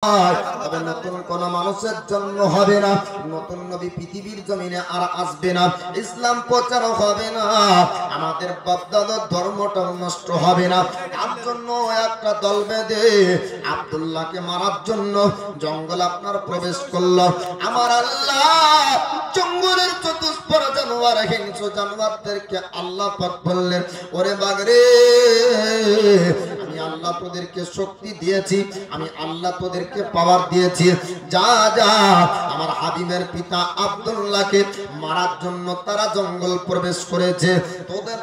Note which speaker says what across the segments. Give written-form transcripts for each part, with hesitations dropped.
Speaker 1: তবে নতুন কোন মানুষের জন্ম হবে না, নতুন নবী পৃথিবীর জমিনে আর আসবে না, ইসলাম প্রচার হবে না, আমাদের বাপ-দাদার ধর্মটা নষ্ট হবে না। তার জন্য একটা দল বেঁধে আব্দুল্লাহকে মারার জন্য জঙ্গল আপনার প্রবেশ করলো। আমার আল্লাহ জঙ্গলের চতুষ্পর জানোয়ার, হিংস্র জানোয়ারদেরকে আল্লাহ পাক বললেন, ওরে বাগরে, আমি আল্লাহ তোদেরকে শক্তি দিয়েছি, আমি আল্লাহ তোদেরকে পাওয়ার দিয়েছি, যা যা আমার হাবিবের পিতা আব্দুল্লাহকে মারার জন্য তারা জঙ্গল প্রবেশ করেছে,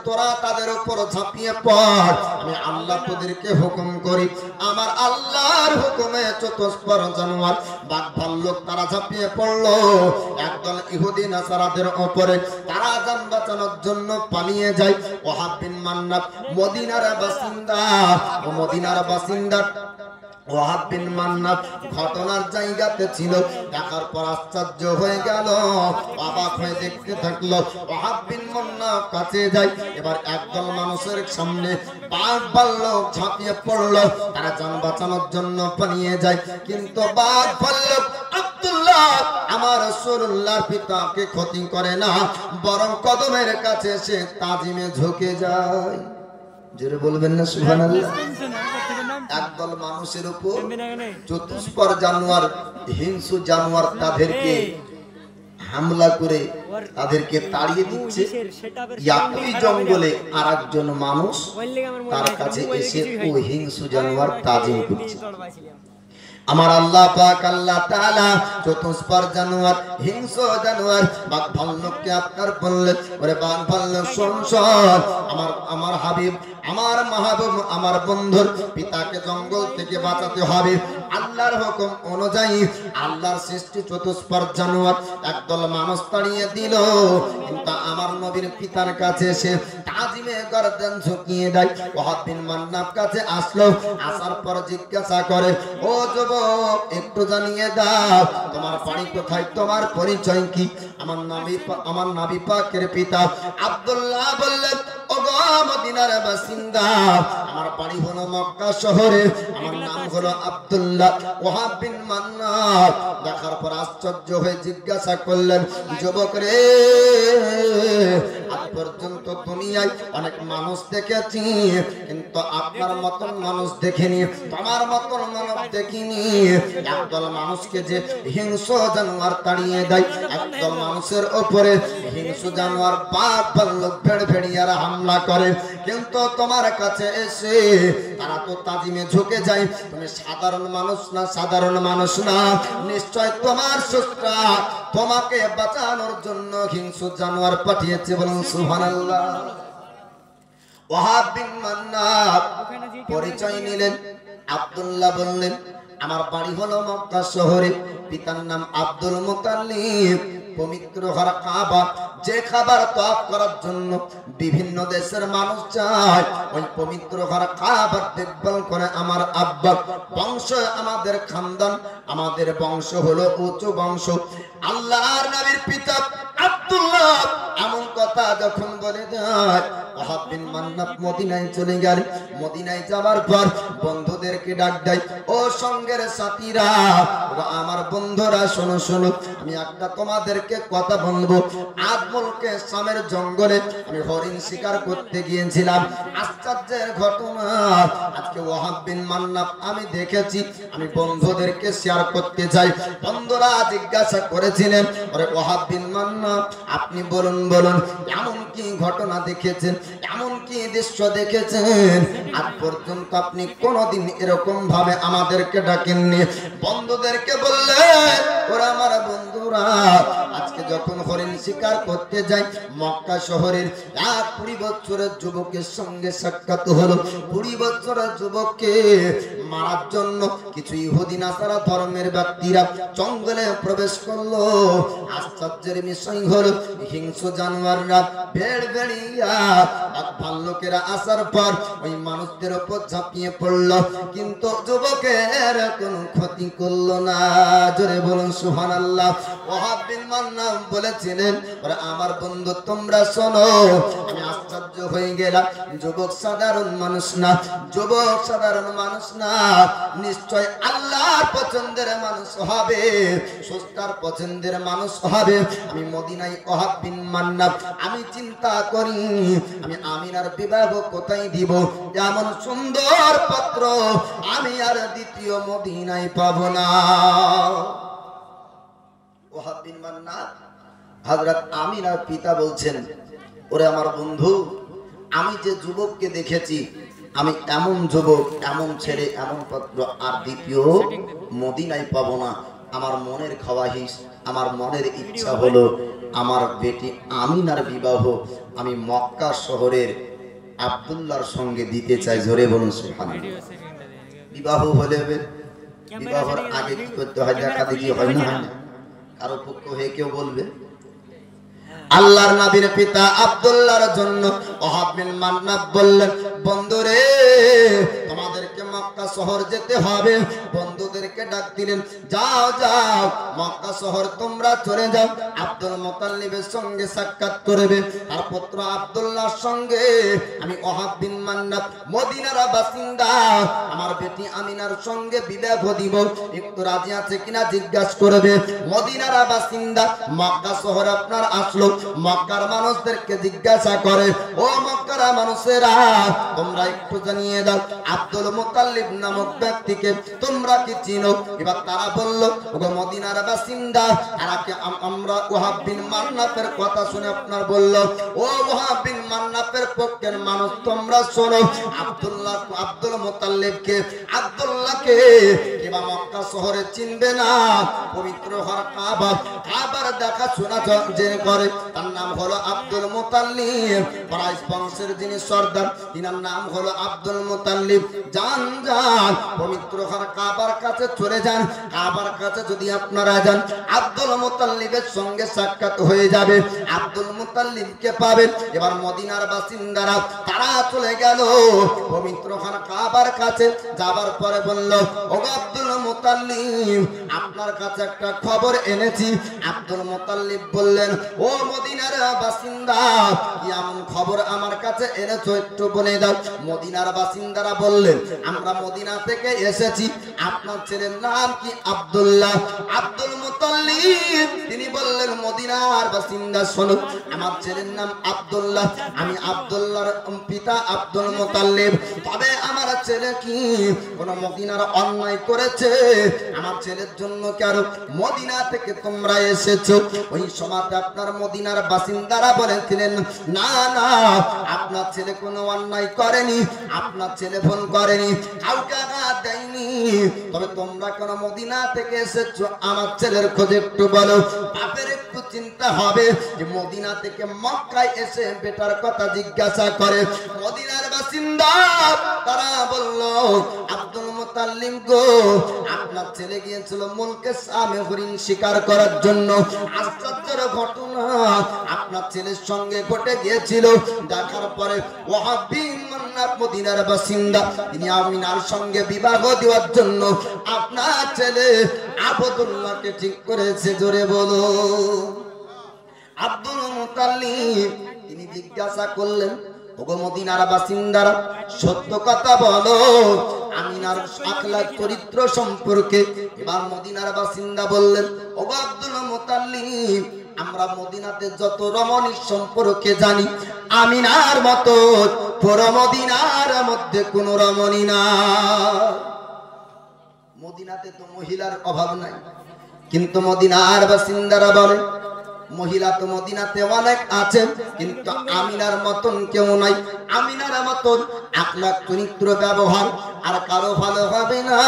Speaker 1: তোরা তাদের উপর ঝাঁপিয়ে পড়, আমি আল্লাহ তোদেরকে হুকুম করি। আমার আল্লাহর হুকুমে চতুষ্পর জানোয়ার বাঘ ভাল্লুক তারা ঝাঁপিয়ে পড়লো একদল ইহুদি নাসারাদের উপরে। তারা জান বাঁচানোর জন্য পালিয়ে যায়। ওয়াহাব বিন মান্নাব মদিনার বাসিন্দা, ও মদিনার বাসিন্দা ওয়াহাব বিন মান্নাব ঘটনার জায়গাতে ছিল। দেখার পর আশ্চর্য হয়ে গেল, অবাক হয়ে দেখতে থাকলো। ওয়াহাব বিন মান্নাব কাছে যায়, এবার একদল মানুষের সামনে বাঘ ভাল্লুক ঝাঁপিয়ে পড়লো। তারা জান বাঁচানোর জন্য পালিয়ে যায়, কিন্তু বাঘ ভাল্লুক আব্দুল্লাহ আমার রাসূলুল্লাহর পিতাকে ক্ষতি করে না, বরং কদমের কাছে সে তাজিমে ঝুঁকে যায়। জোরে বলবেন না সুবহানাল্লাহ। একদল মানুষের উপর চতুষ্পর জানোয়ার, হিংস্র জানোয়ার তাদেরকে হামলা করে তাদেরকে তাড়িয়ে দিচ্ছে। একই জঙ্গলে আর একজন মানুষ তার কাছে এসে ওই হিংস্র জানোয়ার তাজিম করছে। আমার আল্লাহ পাক আল্লাহ তাআলা চতুষ্পর জানোয়ার, হিংস্র জানোয়ার বাঘ ভাল্লুককে আপনার বললেন, ওরে বাঘ ভাল্লুক শোন, আমার হাবিব, আমার মাহবুব, আমার বন্ধুর পিতাকে জঙ্গল থেকে বাঁচাতে হবে। আল্লাহর হুকুম অনুযায়ী আল্লাহর সৃষ্টি চতুষ্পর জানোয়ার একদল মানুষ তাড়িয়ে দিল, কিন্তু আমার নবীর পিতার কাছে এসে তাজিমে গর্দান ঝুঁকিয়ে দেয়। ওয়াহাব বিন মান্নাব কাছে আসলো, আসার পর জিজ্ঞাসা করে, ও যুবক, একটু জানিয়ে দাও তোমার বাড়ি কোথায়, তোমার পরিচয় কি? আমার নবী পাকের পিতা আব্দুল্লাহ বললেন, ওগো মদিনার বাসিন্দা, আমার বাড়ি হলো মক্কা শহরে, আমার নাম হলো আব্দুল্লাহ। ওয়াহাব বিন মান্নাব দেখার পর আশ্চর্য হয়ে জিজ্ঞাসা করলেন, যুবক রে, আজ পর্যন্ত দুনিয়ায় অনেক মানুষ দেখেছি, কিন্তু আপনার মতন মানুষ দেখিনি, তোমার মতন মানব দেখিনি। একদল মানুষকে যে হিংস্র জানোয়ার তাড়িয়ে দেয়, একদল মানুষের উপরে হিংস্র জানোয়ার বাঘ ভাল্লুক ভেড়িয়ারা হামলা করে, কিন্তু তোমার কাছে এসে তারা তো তাজিমে ঝুঁকে যায়। তুমি সাধারণ মানুষ না, সাধারণ মানুষ না, নিশ্চয় তোমার স্রষ্টা তোমাকে বাঁচানোর জন্য হিংস্র জানোয়ার পাঠিয়েছে। বলুন সুবহানাল্লাহ। ওয়াহাব বিন মান্নাব পরিচয় নিলেন। আব্দুল্লাহ বললেন, আমার বাড়ি হলো মক্কা শহরে, পিতার নাম আব্দুল মুতাল্লিব। পবিত্র ঘর কাবা, যে খাবার তওয়াফ করার জন্য বিভিন্ন দেশের মানুষ যায়, ওই পবিত্র ঘর কাবার দেখভাল করে আমার আব্বা। বংশ আমাদের খানদান, আমাদের বংশ হলো উঁচু বংশ। আল্লাহর নবীর পিতা আব্দুল্লাহ এমন কথা যখন বলে যায়, ওয়াহাব বিন মান্নাব মদিনায় চলে গেল। মদিনায় যাওয়ার পর বন্ধুদেরকে ডাক দেয়, ও সঙ্গের সাথীরা, আমার বন্ধুরা, শোনো শোনো, আমি একটা তোমাদেরকে কথা বলবো। আজ মুলকে শামের জঙ্গলে আমি হরিণ শিকার করতে গিয়েছিলাম। আশ্চর্যের ঘটনা আজকে ওয়াহাব বিন মান্নাব আমি দেখেছি, আমি বন্ধুদেরকে শেয়ার করতে চাই। বন্ধুরা জিজ্ঞাসা করেছিলেন, ওরে ওয়াহাব বিন মান্নাব, আপনি বলুন বলুন, এমন কি ঘটনা দেখেছেন, এমন কি দৃশ্য দেখেছেন, আজ পর্যন্ত আপনি কোনোদিন এরকম ভাবে আমাদেরকে ডাকেননি। বন্ধুদেরকে বললেন, ওরা আমার বন্ধুরা, আজকে যখন হরিণ শিকার করতে যাই, মক্কা শহরের এক 20 বছরের যুবকের সঙ্গে সাক্ষাৎ হলো। 20 বছরের যুবককে মারার জন্য কিছু ইহুদি নাসারা ধর্মের ব্যক্তিরা জঙ্গলে প্রবেশ করলো। আশ্চর্যের বিষয় হলো হিংস্র জানোয়াররা ভেড়িয়া আর ভাল্লুকেরা আসার পর ওই মানুষদের উপর ঝাঁপিয়ে পড়লো, কিন্তু যুবকের কোনো ক্ষতি করলো না। জোরে বলুন সুবহানাল্লাহ। ওয়াহাব বিন মান্নান বলেছিলেন, আমার বন্ধু তোমরা শোনো, আমি আশ্চর্য হয়ে গেলাম, যুবক সাধারণ মানুষ না, যুবক সাধারণ মানুষ না, নিশ্চয় আল্লাহর পছন্দের মানুষ হবে, স্রষ্টার পছন্দের মানুষ হবে। আমি মদিনায় ওয়াহাব বিন মান্নান, আমি চিন্তা করি আমি আমিনার বিবাহ কোথায় দিব, এমন সুন্দর পাত্র আমি আর দ্বিতীয় মদিনায় পাবো না। ওয়াহাব বিন মান্নান হযরত আমিনার পিতা বলছেন, ওরে আমার বন্ধু, আমি যে যুবককে দেখেছি, আমি এমন যুবক, এমন ছেলে, এমন পাত্র আর দ্বিতীয় মদিনায় পাবো না। আমার মনের খাওয়াহিস, আমার মনের ইচ্ছা হলো আমার বেটি আমিনার বিবাহ আমি মক্কা শহরের আব্দুল্লাহর সঙ্গে দিতে চাই। জোরে বলুন সুবহানাল্লাহ। বিবাহ হলে বিবাহের আগে কি করতে হয় দেখা দেখি হয় না, কারো পক্ষ হয়ে কেউ বলবে। আল্লাহর নবীর পিতা আব্দুল্লাহর জন্য ওয়াহাব বিন মান্নান বললেন, বন্ধুরে তোমাদেরকে মক্কা শহর যেতে হবে। বন্ধুদেরকে ডাক দিলেন, যাও যাও মক্কা শহর তোমরা চলে যাও, আব্দুল মুতাল্লিবের সঙ্গে সাক্ষাৎ করবে, তার পুত্র আব্দুল্লাহর সঙ্গে আমি ওয়াহাব বিন মান্নান মদিনার বাসিন্দা আমার বেটি আমিনার সঙ্গে বিবাহ দিব, একটু রাজি আছে কিনা জিজ্ঞাসা করবে। মদিনার বাসিন্দা মক্কা শহর আপনার আসলো, মক্কার মানুষদেরকে জিজ্ঞাসা করে, ও মক্কার মানুষেরা তোমরা একটু জানিয়ে দাও আব্দুল মুতাল্লিব নামক ব্যক্তিকে তোমরা কি চিনো? এবার তারা বলল, ওগো মদিনার বাসিন্দা, তারাকে আমরা ওয়াহাব বিন মান্নানের কথা শুনে আপনার বলল, ও ওয়াহাব বিন মান্নানের পক্ষের মানুষ তোমরা শোনো, আব্দুল মুতাল্লিবকে, আব্দুল্লাহকে কিবা মক্কা শহরে চিনবে না, পবিত্র ঘর কাবা, কাবার দেখাশোনা যে করে তার নাম হলো আব্দুল মুতাল্লিব, কুরাইশ বংশের যিনি সর্দার তিনার নাম হলো আব্দুল মুতাল্লিব। যান যান পবিত্র ঘর কাবার কাছে চলে যান, কাবার কাছে যদি আপনারা যান আব্দুল মুতাল্লিবের সঙ্গে সাক্ষাৎ হয়ে যাবে, আব্দুল মুতাল্লিবকে পাবেন। এবার মদিনার বাসিন্দারা তারা চলে গেল পবিত্র ঘর কাবার কাছে, যাবার পরে বলল, ও আব্দুল মুতাল্লিব আপনার কাছে একটা খবর এনেছি। আব্দুল মুতাল্লিব বললেন, ও মদিনার বাসিন্দা কি এমন খবর আমার কাছে এনেছো একটু বলে দাও। মদিনার বাসিন্দারা বললেন, আমরা মদিনা থেকে এসেছি, আপনার ছেলের নাম কি? আব্দুল্লাহ। আব্দুল মুতাল্লিব তিনি বললেন, মদিনার বাসিন্দা শোনো, আমার ছেলের নাম আব্দুল্লাহ, আমি আব্দুল্লাহর পিতা আব্দুল মুতাল্লিব, তবে আমার ছেলে কি কোন মদিনার অন্যায় করেছে? আমার ছেলের জন্য কেন মদিনা থেকে তোমরা এসেছো? ওই সময় আপনার মদিনার বাসিন্দারা বলেছিলেন, না না আপনার ছেলে কোনো অন্যায় করেনি, আপনার ছেলে ভুল করেনি, কাউকে আঘাত দেয়নি, তবে তোমরা কেন মদিনা থেকে এসেছো আমার ছেলের খোঁজ একটু বলো। বাপের একটু চিন্তা হবে যে মদিনা থেকে মক্কায় এসে বেটার কথা জিজ্ঞাসা করে। মদিনার বাসিন্দা তারা বলল, আব্দুল মুতাল্লিব গো, আপনার ছেলে গিয়েছিল মুলকে সামে হরিণ শিকার করার জন্য। আশ্চর্যের ঘটনা আপনার ছেলের সঙ্গে ঘটে গিয়েছিল। দেখার পরে ওয়াহাব বিন মান্নান মদিনার বাসিন্দা তিনি আমিনার সঙ্গে বিবাহ দেওয়ার জন্য আপনার ছেলে আব্দুল্লাহকে ঠিক করেছে। জোরে বলো। আব্দুল মুতাল্লিব তিনি জিজ্ঞাসা করলেন, ওগো মদিনার বাসিন্দারা সত্য কথা বলো আমিনার আখলাক চরিত্র সম্পর্কে। এবার মদিনার বাসিন্দা বললেন, ওগো আব্দুল মুতাল্লিব আমরা মদিনাতে যত রমণী সম্পর্কে জানি, আমিনার মতো পুরো মদিনার মধ্যে কোনো রমণী না। মদিনাতে তো মহিলার অভাব নাই, কিন্তু মদিনার বাসিন্দারা বলে মহিলা তো মদিনাতে অনেক আছে, কিন্তু আমিনার মতন কেউ নাই। আমিনার মতন আখলাক চরিত্র ব্যবহার আর কারো ভালো হবে না।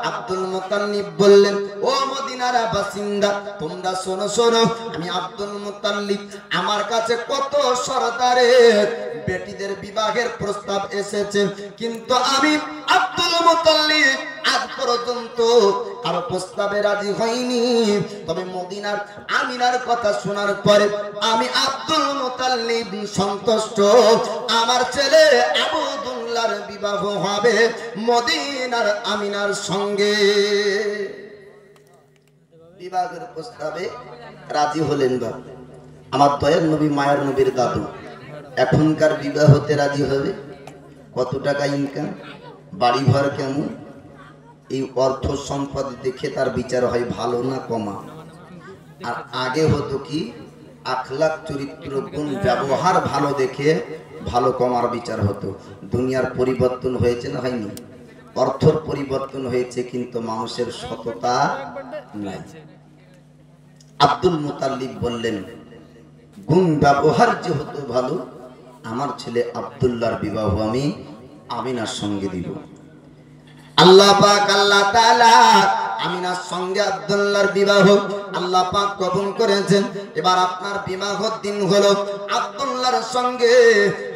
Speaker 1: আব্দুল মুতাল্লিব বললেন, ও মদিনার বাসিন্দা তোমরা শোনো শোনো, আমি আব্দুল মুতাল্লিব, আমার কাছে কত সরদারের বেটিদের বিবাহের প্রস্তাব এসেছে, কিন্তু আমি আব্দুল মুতাল্লিব আজ পর্যন্ত কারো প্রস্তাবে রাজি হয়নি। তবে মদিনার আমিনার কথা শোনার পরে আমি আব্দুল মুতাল্লিব সন্তুষ্ট। আমার ছেলে আবদুল্লাহর বিবাহ হবে মদিনার আমিনার সঙ্গে। বিবাহের প্রস্তাবে রাজি হলেন বাবা। আমার দয়ার নবী মায়ার নবীর দাদু এখনকার বিবাহ হতে রাজি হবে? কত টাকা ইনকাম, বাড়ি ঘর কেমন, এই অর্থ সম্পদ দেখে তার বিচার হয় ভালো না কমা। আর আগে হতো কি আখলাক চরিত্র গুণ ব্যবহার ভালো দেখে ভালো কমার বিচার হতো। দুনিয়ার পরিবর্তন হয়েছে না হয়নি? অর্থর পরিবর্তন হয়েছে কিন্তু মানুষের সততা নাই। আব্দুল মুতাল্লিব বললেন গুণ ব্যবহার যে হতো ভালো, আমার ছেলে আব্দুল্লাহর বিবাহ আমি আমিনার সঙ্গে দিব। আল্লাহ পাক আল্লাহ তাআলা আমিনার সঙ্গে আব্দুল্লাহর বিবাহ আল্লাহ পাক কবুল করেছেন। এবার আপনার বিবাহ দিন হলো, আব্দুল্লাহর সঙ্গে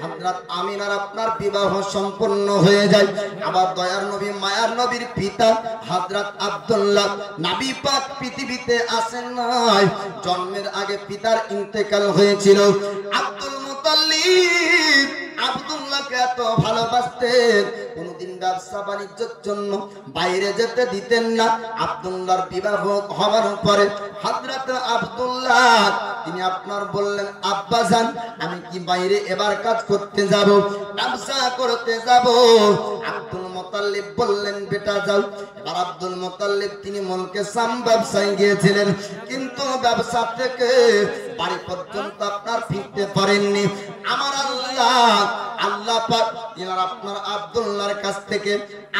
Speaker 1: হযরত আমিনার আপনার বিবাহ সম্পন্ন হয়ে যায়। আবার দয়ার নবী মায়ার নবীর পিতা হযরত আব্দুল্লাহ নবী পাক পৃথিবীতে আসেন নাই, জন্মের আগে পিতার ইন্তেকাল হয়েছিল। আব্দুল মুতাল্লিব আব্দুল্লাহকে এত ভালোবাসতেন, কোনদিন ব্যবসা বাণিজ্যের জন্য বাইরে যেতে দিতেন না। আব্দুল্লাহর বিবাহ হওয়ার পরে হযরত আব্দুল্লাহ তিনি আপনার বললেন আব্বাজান আমি কি বাইরে এবার কাজ করতে যাব, ব্যবসা করতে যাব? আব্দুল মুতাল্লিব বললেন বেটা যাও। এবার আব্দুল মুতাল্লিব তিনি মনকে সাম ব্যবসায় গিয়েছিলেন, কিন্তু ব্যবসা থেকে বাড়ি পর্যন্ত আপনার ফিরতে পারেননি। আমার আল্লাহ পাক তিনার আপনার আব্দুল্লাহর কাছ থেকে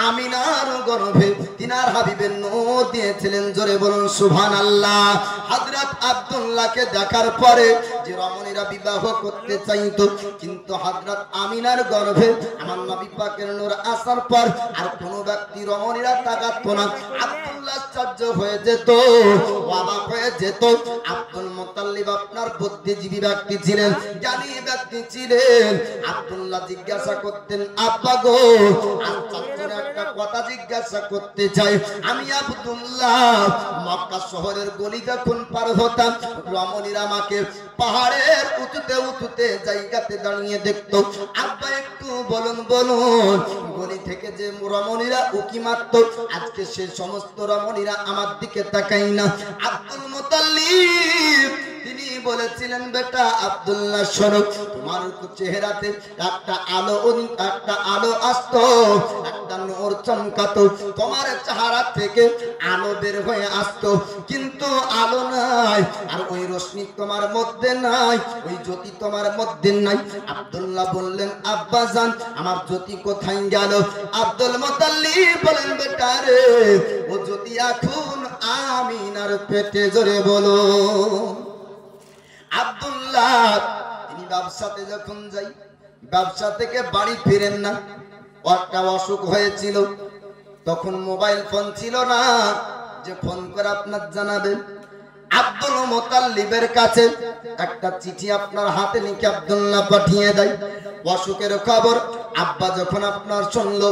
Speaker 1: আমিনার গর্ভে তিনার হাবিবের নূর দিয়েছিলেন। জোরে বলুন সুবহানাল্লাহ। হযরত আব্দুল্লাহকে দেখার পরে যে রমণীরা বিবাহ করতে চাইতো, কিন্তু হযরত আমিনার গর্ভে আমার নবী পাকের নূর আসার পর আর কোন ব্যক্তি রমণীরা তাকাতো না। আব্দুল্লাহ আশ্চর্য হয়ে যেত, অবাক হয়ে যেত। আব্দুল মুতাল্লিব আপনার বুদ্ধিজীবী ব্যক্তি ছিলেন, জ্ঞানী ব্যক্তি ছিলেন। আব্দুল্লাহ জিজ্ঞাসা করতেন আব্বা গো আচ্ছা একটা কথা জিজ্ঞাসা করতে চাই। আমি আব্দুল্লাহ মক্কা শহরের গলি যখন পার হতাম, রমণীরা আমাকে পাহাড়ের উঁচুতে উঁচুতে জায়গাতে দাঁড়িয়ে দেখতো। আব্বা একটু বলুন বলুন, গলি থেকে যে রমণীরা উকি মারত, আজকে সে সমস্ত রমণীরা আমার দিকে তাকাই না। আব্দুল মুতাল্লিব তিনি বলেছিলেন বেটা আব্দুল্লাহ শোনো, তোমার চেহারাতে একটা আলো আসতো, একটা নূর চমকাতো, তোমার চেহারা থেকে আলো বের হয়ে আসতো, কিন্তু আলো নাই, আর ওই রশ্মি তোমার মধ্যে নাই, ওই জ্যোতি তোমার মধ্যে নাই। আব্দুল্লাহ বললেন আব্বা জান আমার জ্যোতি কোথায় গেল? আব্দুল মুতাল্লিব বলেন বেটা রে ও জ্যোতি এখন আমিনার পেটে। জোরে বলো। আব্দুল্লাহ তিনি ব্যবসাতে যখন যাই, ব্যবসা থেকে বাড়ি ফিরেন না, একটা অসুখ হয়েছিল। তখন মোবাইল ফোন ছিল না যে ফোন করে আপনার জানাবেন। আব্দুল মুতাল্লিবের কাছে একটা চিঠি আপনার হাতে লিখে আব্দুল্লাহ পাঠিয়ে দেয় অসুখের খবর। আব্বা যখন আপনার শুনলো,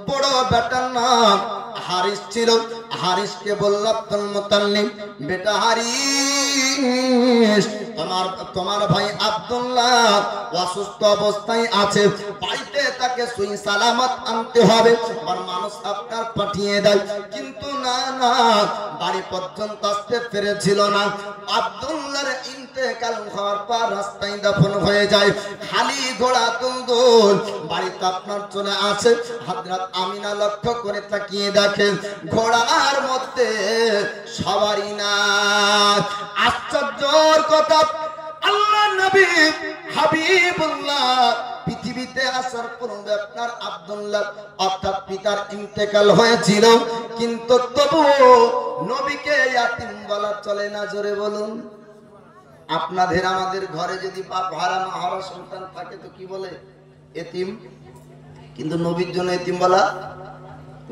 Speaker 1: বড় বেটার নাম হারিস ছিল, হারিসকে বলল আব্দুল মুতাল্লিব বেটা হারিস তোমার ভাই আব্দুল্লাহ অসুস্থ অবস্থায় আছে, বাড়িতে তাকে সই সালামত আনতে হবে। আমার মানুষ আপনার পাঠিয়ে দেয়, কিন্তু না না বাড়ি পর্যন্ত আসতে পেরেছিল না। আব্দুল্লাহর ইন্তেকাল হওয়ার পর রাস্তায় দাফন হয়ে যায়। খালি ঘোড়া তুলদোল বাড়িতে আপনার চলে আসে। হযরত আমিনা লক্ষ্য করে তাকিয়ে দেখেন ঘোড়ার মধ্যে সবারই না। আশ্চর্যের কথা, আল্লাহ নবী হাবিবুল্লাহ পৃথিবীতে আসার পূর্বে আপনার আব্দুল্লাহ অর্থাৎ পিতার ইন্তেকাল হয়েছিল, কিন্তু তবু নবীকে ইয়াতিম বলা চলে না। জোরে বলুন। আপনাদের আমাদের ঘরে যদি বাপ হারা মা হারা সন্তান থাকে তো কি বলে? এতিম। কিন্তু নবীর জন্য এতিম বলা,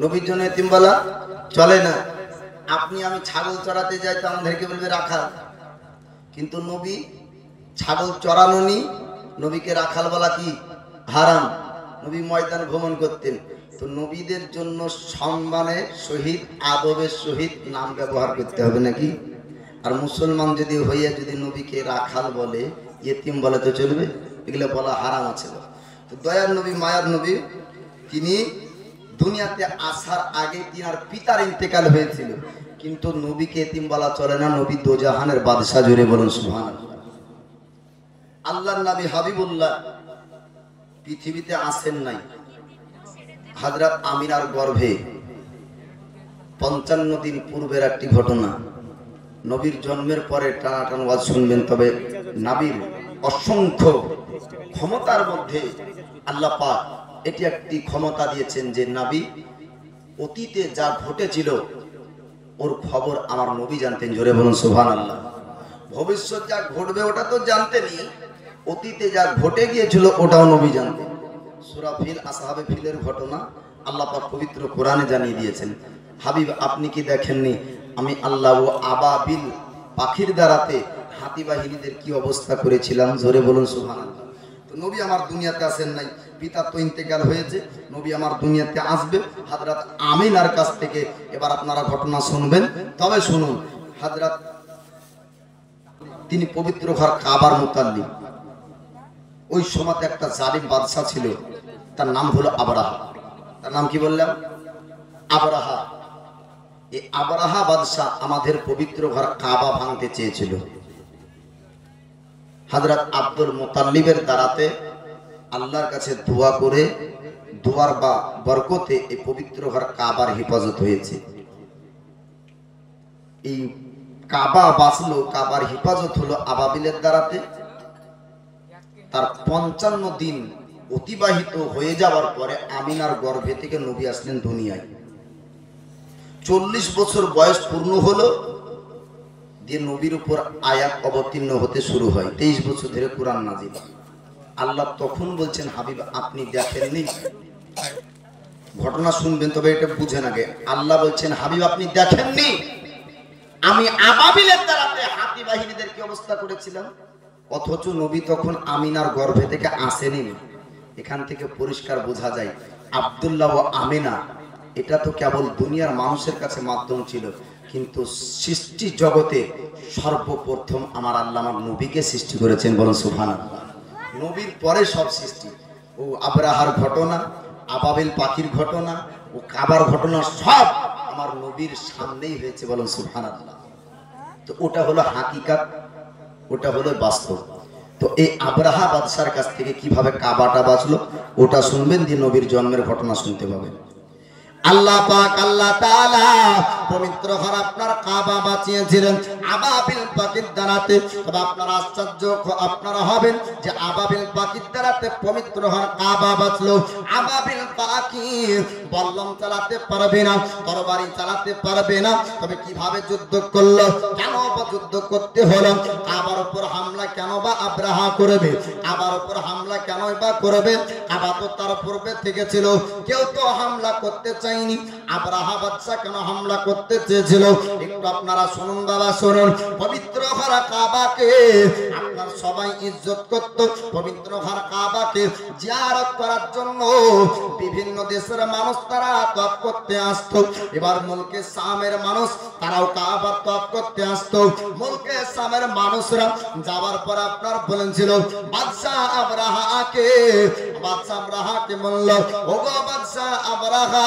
Speaker 1: নবীর জন্য এতিম বলা চলে না। আপনি আমি ছাগল চড়াতে যাই তো আমাদেরকে বলবে রাখাল, কিন্তু নবী ছাগল চড়ানো নি, নবীকে রাখাল বলা কি হারাম। নবী ময়দান ভ্রমণ করতেন, তো নবীদের জন্য সম্মানের সহিত আদবের সহিত নাম ব্যবহার করতে হবে নাকি? আর মুসলমান যদি হইয়া যদি নবীকে রাখাল বলে, ইয়েতিম বলে তো চলবে? এগুলো বলা হারাম আছে। তো দয়ার নবী মায়ার নবী তিনি দুনিয়াতে আসার আগে তিনার পিতার ইন্তেকাল হয়েছিল, কিন্তু নবীকে এতিম বলা চলে না। নবী দোজাহানের বাদশা, জুড়ে বলুন সুবহানাল্লাহ। আল্লাহর নবী হাবিবুল্লাহ পৃথিবীতে আসেন নাই। হযরত আমিনার গর্ভে 55 দিন পূর্বের একটি ঘটনা। নবীর জন্মের পরে টানাটান ওয়াজ শুনবেন, তবে নবীর অসংখ্য ক্ষমতার মধ্যে আল্লাহ পাক এটি একটি ক্ষমতা দিয়েছেন যে নবী অতীতে যা ঘটেছিল ওর খবর আমার নবী জানতেন। জোরে বলুন সুবহানাল্লাহ। ভবিষ্যৎ যা ঘটবে ওটা তো জানতেনই, অতীতে যা ঘটে গিয়েছিল ওটাও নবী জানতেন। সূরা ফিল, আসহাবে ফিলের ঘটনা আল্লাহ পাক পবিত্র কোরআনে জানিয়ে দিয়েছেন। হাবিব আপনি কি দেখেননি আমি আল্লাহ ও আবাবিল পাখির দ্বারাতে হাতি বাহিনীদের কি অবস্থা করেছিলাম? জোরে বলুন সুবহানাল্লাহ। তো নবী আমার দুনিয়াতে আসেন নাই, পিতা তো ইন্তেকাল হয়েছে, নবী আমার দুনিয়াতে আসবে হযরত আমিনার কাছ থেকে। এবার আপনারা ঘটনা শুনবেন, তবে শুনুন। হযরত তিনি পবিত্র ঘর কাবার মুতাল্লিম। ওই সময়তে একটা জালিম বাদশা ছিল, তার নাম হলো আবরাহা। তার নাম কি বললাম? আবরাহা। এই আবরাহা বাদশা আমাদের পবিত্র ঘর কাবা ভাঙতে চেয়েছিল। হযরত আব্দুল মুতাল্লিবের দ্বারাতে আল্লাহর কাছে দোয়া করে, দোয়ার বা বরকতে এই পবিত্র ঘর কাবার হেফাজত হয়েছে। এই কাবা বাঁচলো, কাবার হেফাজত হলো আবাবিলের দ্বারাতে। তার 55 দিন অতিবাহিত হয়ে যাওয়ার পরে আমিনার গর্ভে থেকে নবী আসলেন দুনিয়ায়। 40 বছর বয়স পূর্ণ হলো, দিয়ে নবীর উপর আয়াত অবতীর্ণ হতে শুরু হয়। 23 বছর ধরে কোরআন নাজিল। আল্লাহ তখন বলছেন হাবিব আপনি দেখেননি? ঘটনা শুনবেন, তবে এটা বুঝেন আগে। আল্লাহ বলছেন হাবিব আপনি দেখেননি আমি আবাবিলের দ্বারাতে হাতি বাহিনীদের কি অবস্থা করেছিলাম? অথচ নবী তখন আমিনার গর্ভে থেকে আসেনি। এখান থেকে পরিষ্কার বোঝা যায় আব্দুল্লাহ ও আমিনা এটা তো কেবল দুনিয়ার মানুষের কাছে মাধ্যম ছিল, কিন্তু সৃষ্টি জগতে সর্বপ্রথম আমার আল্লাহ আমার নবীকে সৃষ্টি করেছেন। বলুন সুবহানাল্লাহ। নবীর পরে সব সৃষ্টি। ও আবরাহার ঘটনা, আবাবিল পাখির ঘটনা, ও কাবার ঘটনা সব আমার নবীর সামনেই হয়েছে। বলুন সুবহানাল্লাহ। তো ওটা হলো হাকিকাত, ওটা হলো বাস্তব। তো এই আবরাহা বাদশার কাছ থেকে কিভাবে কাবাটা বাঁচলো ওটা শুনবেন, দিয়ে নবীর জন্মের ঘটনা শুনতে পাবেন। আল্লাহ পাক আল্লাহ তাআলা পবিত্র ঘর আপনার কাবা বাঁচিয়েছিলেন আবাবিল পাখির দ্বারাতে। তবে আপনারা আশ্চর্য আপনারা হবেন যে আবাবিল পাখির দ্বারাতে পবিত্র ঘর কাবা বাঁচলো। আবাবিল পাখি বল্লম চালাতে পারবে না, তরবারি চালাতে পারবে না, তবে কিভাবে যুদ্ধ করলো? কেন বা যুদ্ধ করতে হলো? কাবার উপর হামলা কেন বা আবরাহা করবে? কাবার উপর হামলা কেনই বা করবে? কাবা তো তার পূর্বে থেকে ছিল, কেউ তো হামলা করতে চায়। আবরাহা বাদশা কেন হামলা করতে চেয়েছিল একটু আপনারা শুনুন বাবা, শুনুন। পবিত্র ঘর কাবাকে আপনার সবাই ইজ্জত করত। পবিত্র ঘর কাবাকে জিয়ারত করার জন্য বিভিন্ন দেশের মানুষ তারা তওয়াফ করতে আসতো। এবার মুলকে শামের মানুষ তারাও কাবা তওয়াফ করতে আসতো। মুলকে শামের মানুষরা যাওয়ার পর আপনার বলেছিল বাদশা আবরাহাকে, বাদশা আবরাহাকে বলল ওগো বাদশা আবরাহা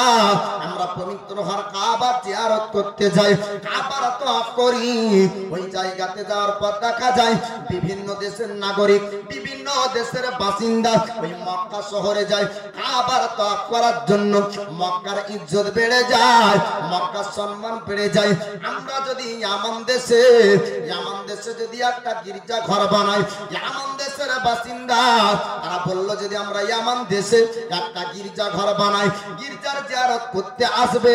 Speaker 1: আমরা পবিত্র ঘর কাবা জিয়ারত করতে যাই, কাবার তওয়াফ করি। ওই জায়গাতে যাওয়ার পর দেখা যায় বিভিন্ন দেশের নাগরিক, বিভিন্ন দেশের বাসিন্দা ওই মক্কা শহরে যায় কাবার তওয়াফ করার জন্য। মক্কার ইজ্জত বেড়ে যায়, মক্কার সম্মান বেড়ে যায়। আমরা যদি ইয়ামান দেশে যদি একটা গির্জা ঘর বানাই, ইয়ামান দেশের বাসিন্দা তারা বলল যদি আমরা ইয়ামান দেশে একটা গির্জা ঘর বানাই, গির্জার জিয়ারত করতে আসবে,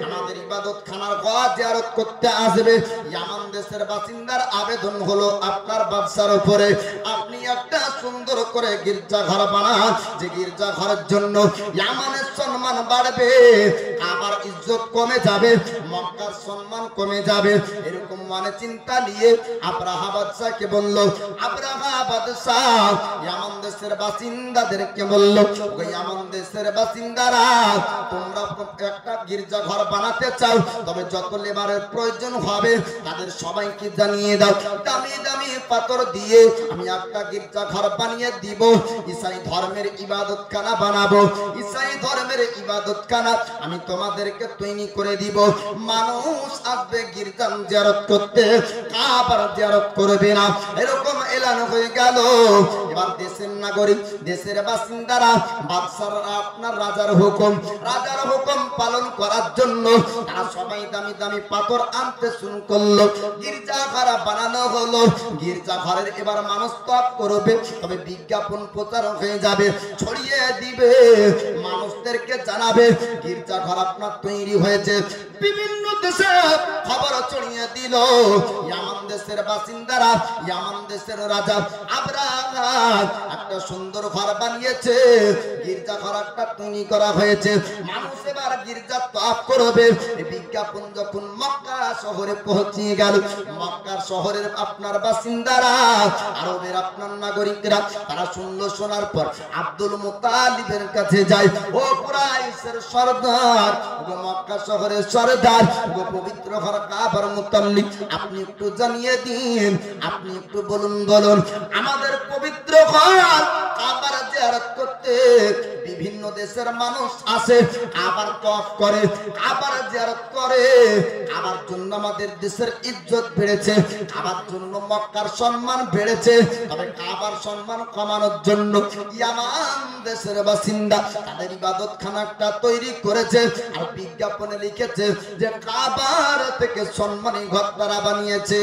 Speaker 1: আমাদের ইবাদতখানার ঘর জিয়ারত করতে আসবে, ইয়ামান দেশের বাসিন্দার আবেদন হলো আপনার ব্যবসার উপরে আপনি একটা সুন্দর করে গির্জাঘর বানান, যে গির্জাঘরের জন্য ইয়ামানের সম্মান বাড়বে, আবার ইজ্জত কমে যাবে, মক্কার সম্মান কমে যাবে। এরকম মানে চিন্তা নিয়ে আব্রাহা বাদশাহকে বলল, আব্রাহা বাদশাহ ইয়ামান দেশের বাসিন্দাদেরকে বলল, ওই ইয়ামান দেশের বাসিন্দারা তোমরা একটা গির্জাঘর বানাতে চাও, তবে যত লেবারের প্রয়োজন হবে তাদের সবাইকে জানিয়ে দাও, দামি দামি পাথর দিয়ে আমি একটা গির্জাঘর বানিয়ে দিব, ঈসাই ধর্মের ইবাদতখানা বানাবো, ঈসাই ধর্মের ইবাদতখানা আমি তোমাদেরকে তৈরি করে দিব। মানুষ আসবে গির্জা জিয়ারত করতে, কাবার জিয়ারত করবে না, এরকম এলান হয়ে গেল। এবার দেশের নাগরিক, দেশের বাসিন্দারা বাদশার আপনার রাজার হুকুম পালন করার জন্য তারা সবাই দামি দামি পাথর আনতে শুরু করলো, গির্জাঘর বানানো হলো। গির্জাঘরের এবার মানুষ তপ করবে, তবে বিজ্ঞাপন প্রচার হয়ে যাবে, ছড়িয়ে দিবে, মানুষদেরকে জানাবে গির্জাঘর আপনার তৈরি হয়েছে। বিভিন্ন দেশে খবর ছড়িয়ে দিল, ইয়ামান দেশের বাসিন্দারা, ইয়ামান দেশের রাজা আব্রাহা একটা সুন্দর ঘর বানিয়েছে, গির্জাঘর একটা তৈরি করা হয়েছে, মানুষ এবার গির্জা তওয়াফ করবে। এই বিজ্ঞাপন যখন মক্কা শহরে পৌঁছে গেল, মক্কার শহরের আপনার বাসিন্দারা, আরবের আপনার নাগরিকরা তারা শুনলো, শোনার পর আব্দুল মুতালিবের কাছে যায়, ও কুরাইশের সরদার, ও মক্কা শহরের সরদার, ও পবিত্র ঘর কাবার মুতাল্লিব, আপনি একটু জানিয়ে দিন, আপনি একটু বলুন আমাদের পবিত্র ঘর কাবার জিয়ারত করতে বিভিন্ন দেশের মানুষ আসে, কাবার তওয়াফ করে, কাবার জিয়ারত করে, কাবার জন্য আমাদের দেশের ইজ্জত বেড়েছে, কাবার জন্য মক্কার সম্মান বেড়েছে, তবে কাবার সম্মান কমানোর জন্য ইয়ামান দেশের বাসিন্দা তাদের ইবাদতখানাটা তৈরি করেছে, আর বিজ্ঞাপনে লিখেছে যে কাবার থেকে সম্মানী ঘর তারা বানিয়েছে।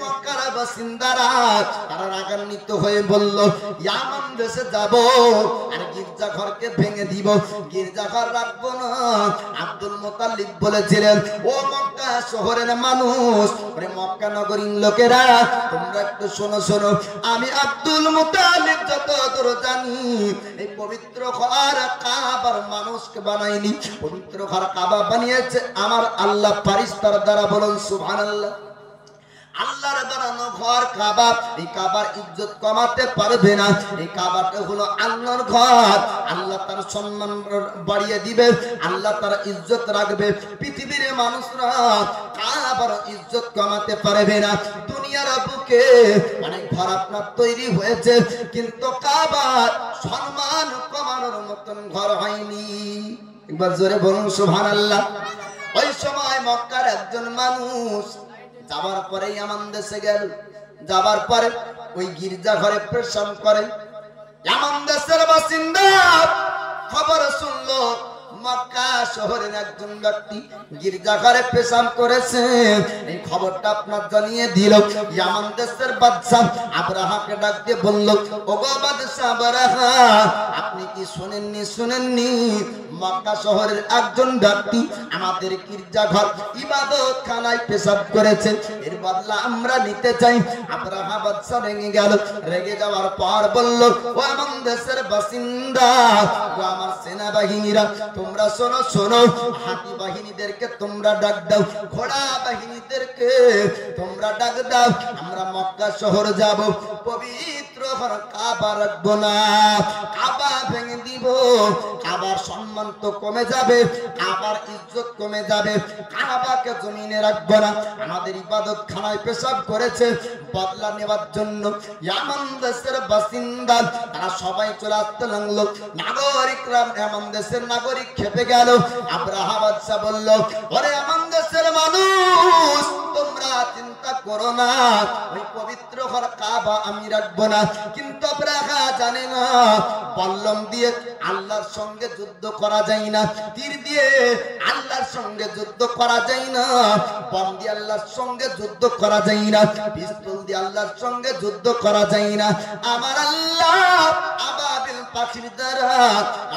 Speaker 1: মক্কার বাসিন্দারা তারা রাগান্বিত হয়ে বলল, ইয়ামান দেশে যাব আর গির্জাঘরকে ভেঙে দিব, গির্জাঘর রাখবো না। আব্দুল মুতাল্লিব বলেছিলেন, ও মক্কা শহরের মানুষ, মক্কা নগরীর লোকেরা, তোমরা একটু শোনো, আমি আব্দুল মুতাল্লিব যতদূর জানি এই পবিত্র ঘর কাবার মানুষকে বানায়নি, পবিত্র ঘর কাবা বানিয়েছে আমার আল্লাহ ফারিস্তার দ্বারা। বলুন সুবহানাল্লাহ। আল্লাহর বানানো ঘর কাবা, এই কাবার ইজ্জত কমাতে পারবে না, এই কাবাটা হলো আল্লাহর ঘর, আল্লাহ তার সম্মান বাড়িয়ে দিবে, আল্লাহ তার ইজ্জত রাখবে। পৃথিবীর মানুষরা কাবার ইজ্জত কমাতে পারবে না। দুনিয়ার বুকে অনেক ঘর আপনার তৈরি হয়েছে, কিন্তু কাবার সম্মান কমানোর মতন ঘর হয়নি। একবার জোরে বলুন সুবহানাল্লাহ। ওই সময় মক্কার একজন মানুষ যাবার পরে ইয়ামান দেশে গেল, যাবার পরে ওই গির্জা ঘরে পেশাব করে। ইয়ামান দেশের বাসিন্দা খবর শুনলো, মক্কা শহরের একজন ব্যক্তি গির্জাঘরে পেশাব করেছে, এই খবরটা আপনার জানিয়ে দিল। ইয়ামান দেশের বাদশা আব্রাহাকে ডাক দিয়ে বলল, ওগো বাদশা আব্রাহা, আপনি কি শুনেননি মক্কা শহরের একজন ব্যক্তি আমাদের গির্জাঘর ইবাদতখানায় পেশাব করেছে, এর বদলা আমরা নিতে চাই। আব্রাহা বাদশা রেগে গেল, রেগে যাওয়ার পর বলল, ও আমার দেশের বাসিন্দা, ও আমার সেনাবাহিনীরা, তোমরা শোনো, হাতি বাহিনীদেরকে তোমরা ডাক দাও, ঘোড়া বাহিনীদেরকে তোমরা ডাক দাও, আমরা মক্কা শহর যাব, পবিত্র ঘর কাবা রাখবো না, কাবা ভেঙে দিব, কাবার সম্মান তো কমে যাবে, কাবার ইজ্জত কমে যাবে, কাবাকে জমিনে রাখবো না। আমাদের ইবাদত খানায় পেশাব করেছে, বদলা নেওয়ার জন্য ইয়ামান দেশের বাসিন্দা তারা সবাই চলে আসতে লাগলো। নাগরিকরা, ইয়ামান দেশের নাগরিক খেপে গেল। আব্রাহা বাদশা বলল, ওরে ইয়ামান দেশের মানুষ, তোমরা চিন্তা করো না, ওই পবিত্র ঘর কাবা আমি রাখবো না। কিন্তু আব্রাহা জানে না, বল্লম দিয়ে আল্লাহর সঙ্গে যুদ্ধ করা যায় না, তীর দিয়ে আল্লাহর সঙ্গে যুদ্ধ করা যায় না, বম দিয়ে আল্লাহর সঙ্গে যুদ্ধ করা যায় না, পিস্তল দিয়ে আল্লাহর সঙ্গে যুদ্ধ করা যায় না। আমার আল্লাহ আবাবিল পাখির দ্বারা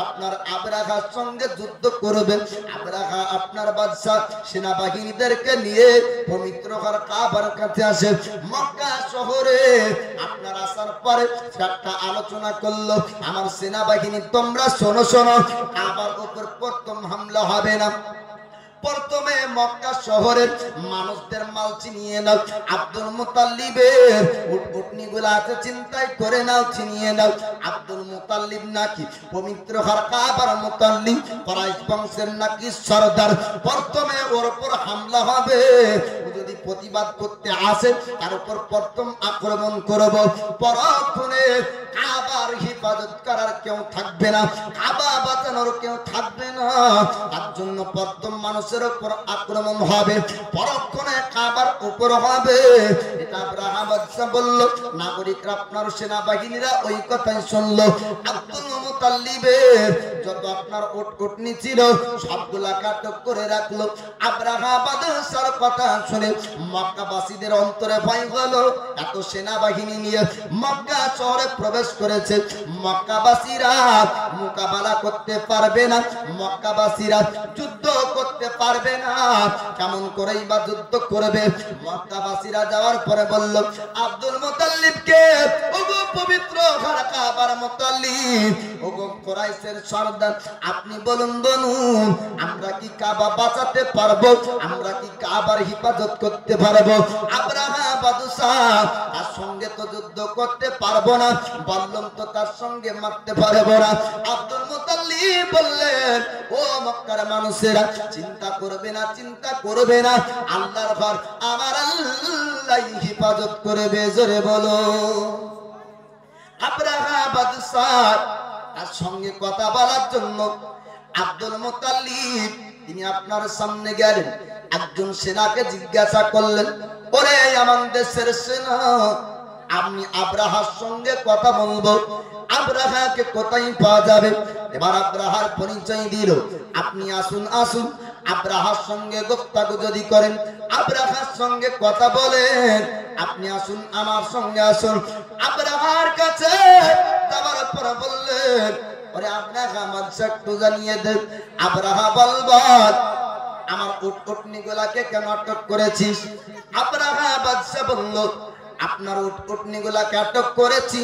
Speaker 1: আপনার আবরাহার সঙ্গে যুদ্ধ করবেন। আবরাহা আপনার বাদশা সেনাবাহিনীদেরকে নিয়ে পবিত্র ঘর কাবার কাছে আসে। মক্কা শহরে আপনার আসার পরে একটা আলোচনা করলো, আমার সেনাবাহিনী তোমরা শোনো শোনো, কাবার উপর প্রথম হামলা হবে না, প্রথমে মক্কা শহরের মানুষদের মাল চিনিয়ে নাও। আব্দুল মুতাল্লিবের উটনি গুলা আছে চিন্তাই করে নাও, চিনিয়ে নাও। আব্দুল মুতাল্লিব নাকি পবিত্র ঘর কাবার মুতাল্লিব, কুরাইশ বংশের নাকি সরদার। প্রথমে ওর উপর হামলা হবে, ও যদি প্রতিবাদ করতে আসে তার উপর প্রথম আক্রমণ করব। পরক্ষণে কাবার হিফাজত করার কেউ থাকবে না, কাবা বাঁচানোর কেউ থাকবে না, তার জন্য প্রথম মানুষের উপর আক্রমণ হবে, পরক্ষণে কাবার উপর হবে। এটা আব্রাহা বাদশা বলল, নাগরিকরা আপনার সেনাবাহিনীরা ওই কথাই শুনলো। আব্দুল মুতাল্লিবের যত আপনার উটনি ছিল সবগুলা কাটক করে রাখলো। আব্রাহা বাদশার কথা শুনে মক্কাবাসীদের অন্তরে ভয় হলো, এত সেনাবাহিনী নিয়ে মক্কা শহরে প্রবেশ করেছে, মক্কাবাসীরা মোকাবেলা করতে পারবে না, মক্কাবাসীরা যুদ্ধ করতে পারবে না, কেমন করেই বা যুদ্ধ করবে। মক্কাবাসীরা যাওয়ার পরে বলল আব্দুল মুতাল্লিবকে, ওগো পবিত্র ঘর কাবার মুতাল্লিব, ওগো কুরাইশের সরদার, আপনি বলুন বলুন, আমরা কি কাবা বাঁচাতে পারবো, আমরা কি কাবার হিফাজত করতে পারবো? আব্রাহা বাদশা, তার সঙ্গে তো যুদ্ধ করতে পারবো না, বললাম তো তার সঙ্গে মারতে পারবো না। আব্দুল মুতাল্লিব বললেন, ও মক্কার মানুষেরা, চিন্তা করবে না, চিন্তা করবে না, আল্লাহর ঘর আমার আল্লাহ হিফাজত করবে। জোরে বলো। আব্রাহা বাদশা তার সঙ্গে কথা বলার জন্য আব্দুল মুতাল্লিব তিনি আপনার সামনে গেলেন, একজন সেনাকে জিজ্ঞাসা করলেন, ওরে আমার দেশের সেনা, আমি আব্রাহার সঙ্গে কথা বলবো, আব্রাহাকে কোথায় পাওয়া যাবে? এবার আব্রাহার পরিচয় দিল, আপনি আসুন আসুন, আব্রাহার সঙ্গে গুপ্তগুজরি করেন, আব্রাহার সঙ্গে কথা বলেন, আপনি আসুন আমার সঙ্গে আসুন। আব্রাহার কাছে যাবার পর বললেন, ওরে আব্রাহা আমার একটু জানিয়ে দেন। আব্রাহা বলবার, আমার উটনি গুলাকে কেন আটক করেছিস? আব্রাহা বাদশা বলল, আপনার উটনি গুলাকে আটক করেছি,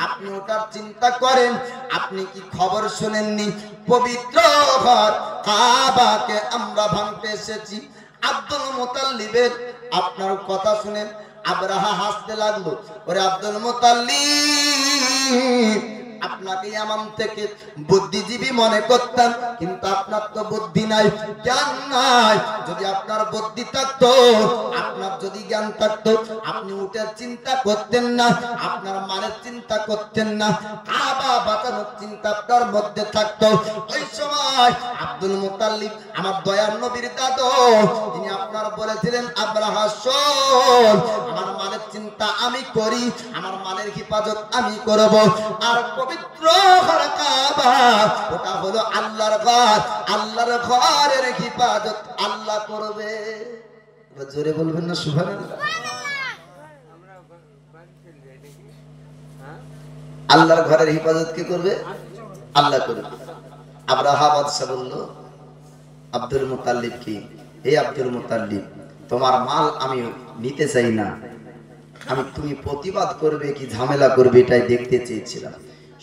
Speaker 1: আপনি ওটার চিন্তা করেন, আপনি কি খবর শুনেননি? পবিত্র ঘর কাবাকে আমরা ভাঙতে এসেছি। আব্দুল মুতাল্লিবের আপনার কথা শুনে আব্রাহা হাসতে লাগলো, ওরে আব্দুল মুতাল্লিব, আপনাকে এমন থেকে বুদ্ধিজীবী মনে করতাম, কিন্তু আপনার তো বুদ্ধি নাই, জ্ঞান নাই। যদি আপনার বুদ্ধি থাকতো, আপনার যদি জ্ঞান থাকতো, আপনি উটের চিন্তা করতেন না, আপনার মানের চিন্তা করতেন না, কাবা বাঁচানোর চিন্তা আপনার মধ্যে থাকতো। ওই সময় আব্দুল মুতাল্লিব আমার দয়ার নবীর দাদু, তিনি আপনার বলেছিলেন, আব্রাহা শোন, আমার মানের চিন্তা আমি করি, আমার মানের হিফাজত আমি করব, আর পবিত্র ঘর কাবা ওটা হলো আল্লাহর ঘর, আল্লাহর ঘরের হিফাজত আল্লাহ করবে। জোরে বলবেন না সুবহানাল্লাহ? আল্লাহর ঘরের হিফাজত কি করবে? আল্লাহ করবে। আব্রাহা বাদশা বলল আব্দুল মুতাল্লিব কি, হে আব্দুল মুতাল্লিব, তোমার মাল আমি নিতে চাই না, আমি তুমি প্রতিবাদ করবে কি ঝামেলা করবে এটাই দেখতে চেয়েছিলাম।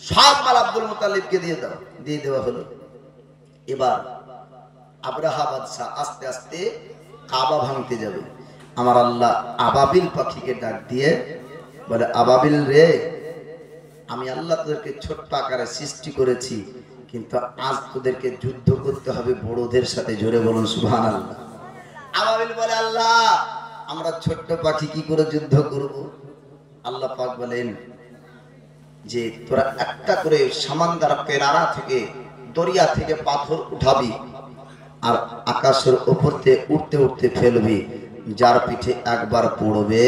Speaker 1: সব মাল আব্দুল মুতাল্লিবকে দিয়ে দাও। দিয়ে দেওয়া হলো। এবার আব্রাহা বাদশা আস্তে আস্তে কাবা ভাঙতে যাবে। আমার আল্লাহ আবাবিল পাখিকে ডাক দিয়ে বলে, আবাবিল রে, আমি আল্লাহ তোদেরকে ছোট্ট আকারে সৃষ্টি করেছি, কিন্তু আজ তোদেরকে যুদ্ধ করতে হবে বড়দের সাথে। জোরে বলুন সুবহানাল্লাহ। আবাবিল বলে, আল্লাহ আমরা ছোট্ট পাখি কি করে যুদ্ধ করব? আল্লাহ পাক বলেন যে তোরা একটা করে সামান্দার পেনারা থেকে, দরিয়া থেকে পাথর উঠাবি আর আকাশের উপরতে উঠতে উঠতে ফেলবি, যার পিঠে একবার পড়বে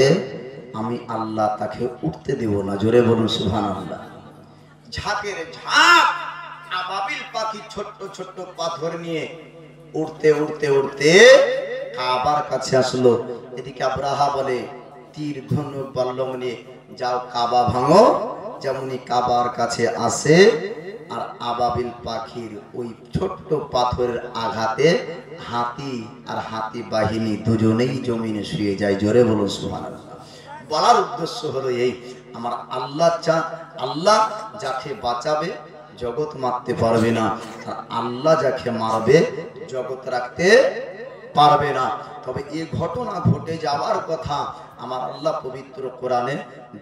Speaker 1: আমি আল্লাহ তাকে উঠতে দেব না। জোরে বলুন সুবহানাল্লাহ। ঝাঁকের ঝাঁক আবাবিল পাখি ছোট্ট ছোট্ট পাথর নিয়ে উঠতে উঠতে উঠতে কাবার কাছে আসলো। এদিকে আব্রাহা বলে, তীর ধনুক বল্লম নিয়ে যাও কাবা ভাঙো, যেমনই কাবার কাছে আসে আর আবাবিল পাখির ওই ছোট্ট পাথরের আঘাতে হাতি আর হাতি বাহিনী দুজনেই জমিনে শুয়ে যায়। জোরে বলুন সুবহানাল্লাহ। বলার উদ্দেশ্য হলো এই, আমার আল্লাহ যাকে বাঁচাবে জগৎ মারতে পারবে না, আর আল্লাহ যাকে মারবে জগৎ রাখতে পারবে না। তবে এই ঘটনা ঘটে যাওয়ার কথা আমার আল্লাহ পবিত্র কোরআনে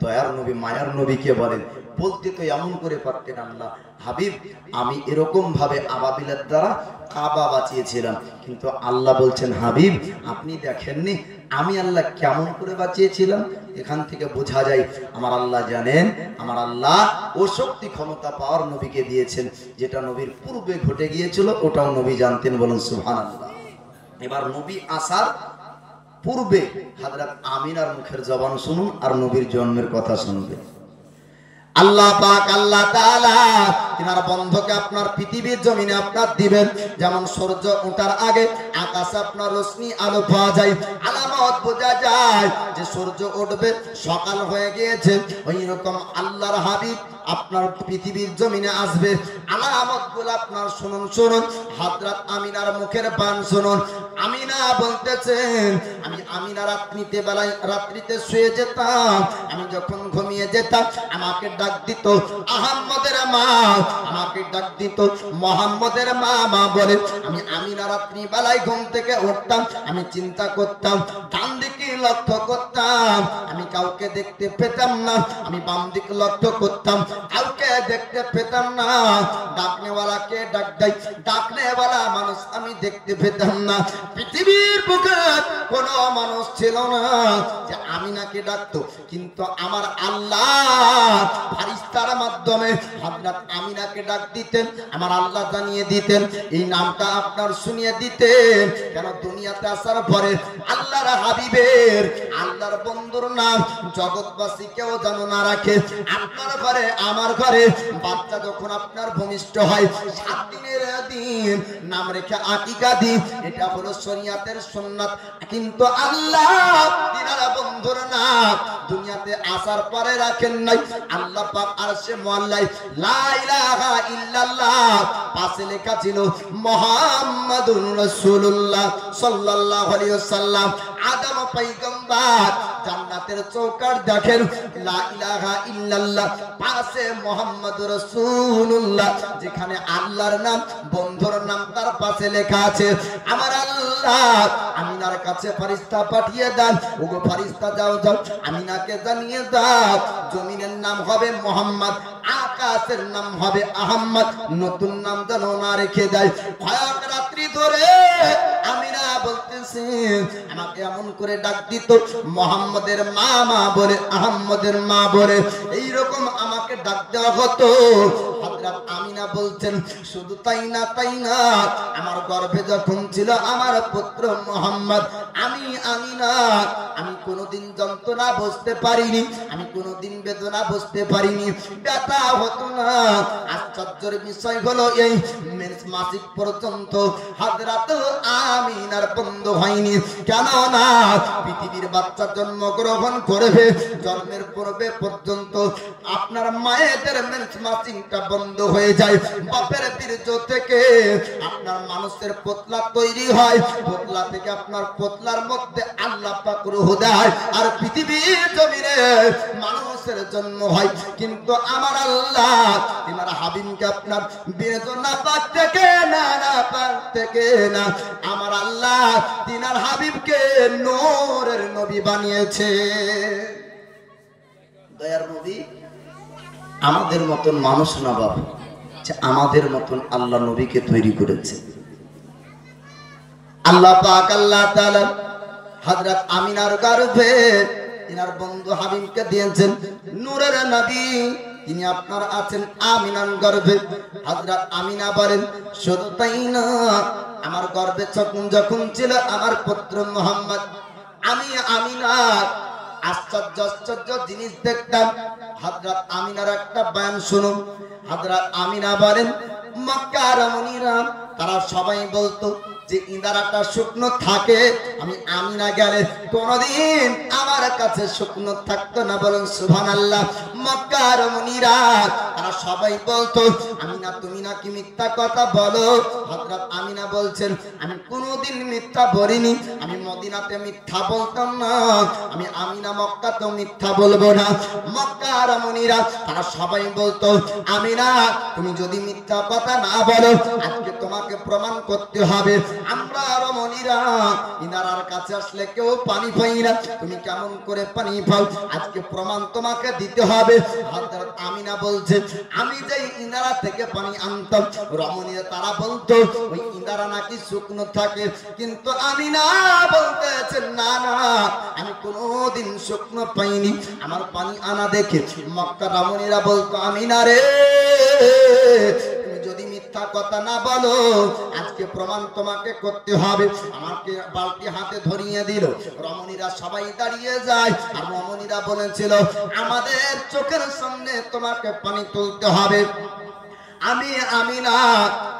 Speaker 1: দয়ার নবী মায়ার নবীকে বলেন। বলতে তো এমন করে পারতেন, আল্লাহ হাবিব আমি এরকম ভাবে আবাবিলের দ্বারা কাবা বাঁচিয়েছিলাম, কিন্তু আল্লাহ বলছেন হাবিব আপনি দেখেননি আমি আল্লাহ কেমন করে বাঁচিয়েছিলাম। এখান থেকে বোঝা যায় আমার আল্লাহ জানেন, আমার আল্লাহ ও শক্তি ক্ষমতা পাওয়ার নবীকে দিয়েছেন, যেটা নবীর পূর্বে ঘটে গিয়েছিল ওটাও নবী জানতেন। বলুন সুবহানাল্লাহ। এবার নবী আসার পূর্বে হযরত আমিনার মুখের জবান শুনুন আর নবীর জন্মের কথা শুনবেন। আল্লাহ পাক আল্লাহ তাআলা তিনার বন্ধকে আপনার পৃথিবীর জমিনে আপনার দিবেন, যেমন সূর্য ওঠার আগে আকাশে আপনার রশ্মি আলো পাওয়া যায়, আলামত বোঝা যায় যে সূর্য উঠবে সকাল হয়ে গিয়েছে। ওই রকম আল্লাহর হাবিব আপনার পৃথিবীর জমিনে আসবে, আলামতগুলো আপনার শুনুন শুনুন। হযরত আমিনার মুখের বাণ শুনুন। আমিনা বলতেছেন আমি আমিনা রাত্রিতে শুয়ে যেতাম, আমি যখন ঘুমিয়ে যেতাম আমাকে ডাক দিত আহম্মদের মা, আমাকে ডাক দিত মুহাম্মদের মা মা বলে। আমি আমিনা রাত্রি বেলায় ঘুম থেকে উঠতাম, আমি চিন্তা করতাম, ডান দিকে লক্ষ্য করতাম, আমি কাউকে দেখতে পেতাম না, আমি বাম দিকে লক্ষ্য করতাম, কাউকে দেখতে পেতাম না। ডাকনেওয়ালাকে ডাক দেয়, ডাকনেওয়ালা মানুষ আমি দেখতে পেতাম না। পৃথিবীর বুকে কোনো মানুষ ছিল না যে আমিনাকে ডাকতো, কিন্তু আমার আল্লাহ ফারিস্তার মাধ্যমে হযরত আমিনাকে ডাক দিতেন। আমার আল্লাহ জানিয়ে দিতেন, এই নামটা আপনার শুনিয়ে দিতেন। কেন দুনিয়াতে আসার পরে আল্লাহর হাবিবের আল্লাহর বন্ধুর নাম জগৎবাসী কেউ যেন না রাখে। আপনার ঘরে আমার ঘরে বাচ্চা যখন আপনার ভূমিষ্ঠ হয় 7 দিনের দিন নাম রেখে আকিকা দিন, এটা হলো শরীয়তের সুন্নাত। কিন্তু আল্লাহ তিনার বন্ধুর নাম দুনিয়াতে আসার পরে রাখেন নাই। আল্লাহ পাক আরশে মুআল্লায় লা ইলাহা ইল্লাল্লাহ পাশে লেখা ছিল মুহাম্মাদুর রাসূলুল্লাহ সাল্লাল্লাহু আলাইহি ওয়াসাল্লাম। আদম পয়গম্বর জান্নাতের চৌকাঠ দেখেন লা ইলাহা ইল্লাল্লাহ পাশে মুহাম্মাদুর রাসূলুল্লাহ, যেখানে আল্লাহর নাম বন্ধুর নাম তার পাশে লেখা আছে। আমার আল্লাহ আমিনার কাছে ফেরেশতা পাঠিয়ে দেন, ওগো ফেরেশতা যাও যাও আমিনাকে জানিয়ে দাও জমিনের নাম হবে মুহাম্মদ, আকাশের নাম হবে আহমদ, নতুন নাম যেন না রেখে দেয়। কয়েক রাত্রি ধরে আমিনা বলতেছেন আমাকে এমন করে ডাক দিত মুহাম্মদের মা মা বলে, আহমদের মা বলে, এইরকম আমাকে ডাক দেওয়া হতো। হযরত আমিনা বলছেন শুধু তাই না আমার গর্ভে যখন ছিল আমার পুত্র মুহাম্মদ, আমি আমিনা আমি কোনোদিন যন্ত্রণা বুঝতে পারিনি, আমি কোনোদিন বেদনা বুঝতে পারিনি, ব্যথা হতো না। আশ্চর্যের বিষয় হলো এই মাসিক পর্যন্ত হযরত আমিনার বন্ধ হয়নি। কেন না পৃথিবীর বাচ্চা জন্মগ্রহণ করবে, জন্মের পূর্বে পর্যন্ত আপনার মায়েদের মাসিকটা বন্ধ হয়ে যায়। বাপের বীর্য থেকে আপনার মানুষের পোতলা তৈরি হয়, পোতলা থেকে আপনার পোতলার মধ্যে আল্লাহ পাক রূহ দেয়, আর পৃথিবীর জমিনে মানুষের জন্ম হয়। কিন্তু আমার আল্লাহ তিনার হাবিবকে আপনার বেদনা পাক থেকে না পাক থেকে না, আমার আল্লাহ তিনার হাবিবকে নূরের নবী বানিয়েছে। দয়ার নবী আমাদের মতন মানুষ না বাবা, আমাদের মতন আল্লাহ নবীকে তৈরি করেছে। আল্লাহ পাক আল্লাহ তাআলা হযরত আমিনার গর্ভে তিনার বন্ধু হাবিবকে দিয়েছেন নূরের নবী, তিনি আপনার আছেন আমিনার গর্ভে। হযরত আমিনা বলেন শুধু তাই না, আমার গর্ভে যখন ছিল আমার পুত্র মুহাম্মদ, আমি আমিনার আশ্চর্য জিনিস দেখতাম। হযরত আমিনার একটা বয়ান শুনুন। হযরত আমিনা বলেন মক্কার রমণীরা তারা সবাই বলতো যে ইন্দারাটা শুকনো থাকে, আমি আমিনা গেলে কোনদিন আমার কাছে শুকনো থাকতো না। বলুন সুবহানাল্লাহ। মক্কার মুনিরা তারা সবাই বলতো, আমিনা তুমি নাকি মিথ্যা কথা বলো। হযরত আমিনা বলছেন, আমি কোনোদিন মিথ্যা বলিনি, আমি মদিনাতে মিথ্যা বলতাম না, আমি আমিনা মক্কাতেও মিথ্যা বলবো না। মক্কার মুনিরা তারা সবাই বলতো, আমিনা তুমি যদি মিথ্যা কথা না বলো, আজকে তোমাকে প্রমাণ করতে হবে। আমরা রমণীরা ইনারার কাছে আসলে কেউ পানি পাই না, তুমি কেমন করে পানি পাও, আজকে প্রমাণ তোমাকে দিতে হবে। হযরত আমিনা বলছে, আমি যেই ইনারা থেকে পানি আনতাম, রমণীরা তারা বলতো ওই ইনারা নাকি শুকনো থাকে, কিন্তু আমিনা বলতেছেন না না, আমি কোনোদিন শুকনো পাইনি। আমার পানি আনা দেখে মক্কা রমণীরা বলতো, আমিনা রে তুমি যদি মিথ্যা কথা না বলো, আজকে প্রমাণ তোমাকে করতে হবে। আমাকে বালতি হাতে ধরিয়ে দিল, রমণীরা সবাই দাঁড়িয়ে যায়। আর রমণীরা বলেছিল, আমাদের চোখের সামনে তোমাকে পানি তুলতে হবে। আমি আমিনা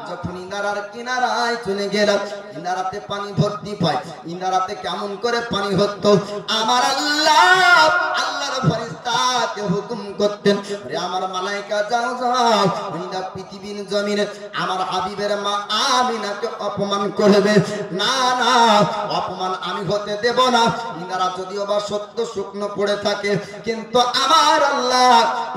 Speaker 1: যখন ইনারার কিনারায় চলে গেলাম, ইনারাতে পানি ভর্তি পাই। ইনারাতে কেমন করে পানি হতো, আমার আল্লাহ আল্লাহর ফেরেশতাকে হুকুম করতেন, রে আমার মালায়েকা যাও যাও, ইনা পৃথিবীর জমিনে আমার হাবিবের মা আমিনাকে অপমান করবে না, না অপমান আমি হতে দেব না। ইনারা যদিও বা সত্য শুকনো পড়ে থাকে, কিন্তু আমার আল্লাহ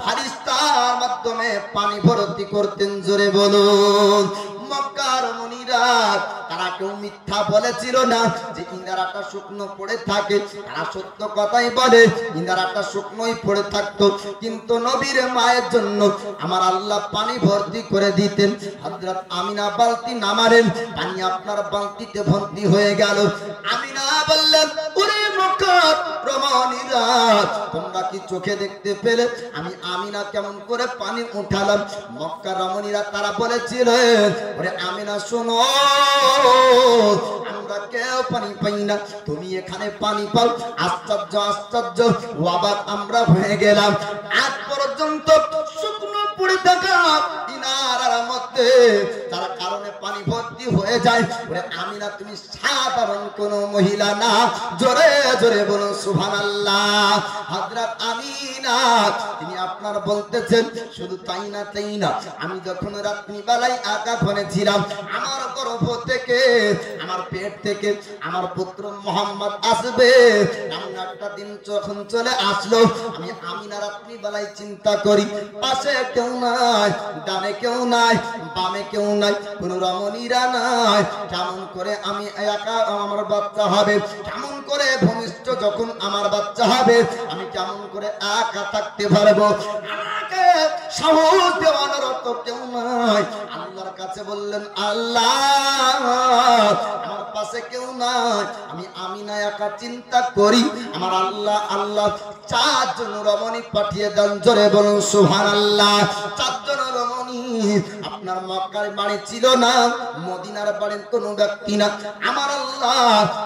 Speaker 1: ফেরেশতার মাধ্যমে পানি ভর্তি করতেন। জোরে বলুন। মক্কার মুনিরা তারা কেউ মিথ্যা বলেছিল না যে ইন্দারাটা শুকনো পড়ে থাকে, তারা সত্য কথাই বলে, ইন্দারাটা শুকনোই পড়ে থাকতো। কিন্তু নবীর মায়ের জন্য আমার আল্লাহ পানি ভর্তি করে দিতেন। হযরত আমিনা বালতি নামারেন, পানি আপনার বালতিতে ভর্তি হয়ে গেল। আমিনা বললেন, ওরে মক্কার রমণীরা তোমরা কি চোখে দেখতে পেলে আমি আমিনা কেমন করে পানি উঠালাম? মক্কার রমণীরা তারা বলেছিলেন, ওরে আমিনা শোনো, আমরা কেউ পানি পাই না, তুমি এখানে পানি পাও। আশ্চর্য আশ্চর্য অবাক আমরা হয়ে গেলাম। আজ পর্যন্ত শুকনো পড়ে থাকা ইনারার মধ্যে তার কারণে পানি ভর্তি হয়ে যায়। ওরে আমিনা তুমি সাধারণ কোন মহিলা না। জোরে জোরে বলুন সুবহানাল্লাহ। হযরত আমিনা তিনি আপনার বলতেছেন, শুধু তাই না তাই না, আমি যখন রাত্রি বেলায় একা ঘরে ছিলাম, আমার গর্ভ থেকে আমার পেট থেকে আমার পুত্র মোহাম্মদ আসবে, এমন একটা দিন যখন চলে আসলো, আমি আমিনা রাত্রি বেলায় চিন্তা করি, পাশে কেউ নাই, ডানে কেউ নাই, বামে কেউ নাই, কোন রমণীরা নাই, কেমন করে আমি একা আমার বাচ্চা হবে, কেমন করে ভূমিষ্ঠ যখন আমার বাচ্চা হবে, আমি কেমন করে একা থাকতে পারবো, আমাকে সাহস দেওয়ার তো কেউ নাই। আল্লাহর কাছে বললেন, আল্লাহ আমার পাশে কেউ নাই, আমি আমিনা একা চিন্তা করি, আমার আল্লাহ আল্লাহ চারজন রমণী পাঠিয়ে দেন। জোরে বলুন সুবহানাল্লাহ। চারজন রমণী আপনার মক্কার বাড়ি ছিল না, মদিনার বাড়ির কোন ব্যক্তি না, আমার আল্লাহ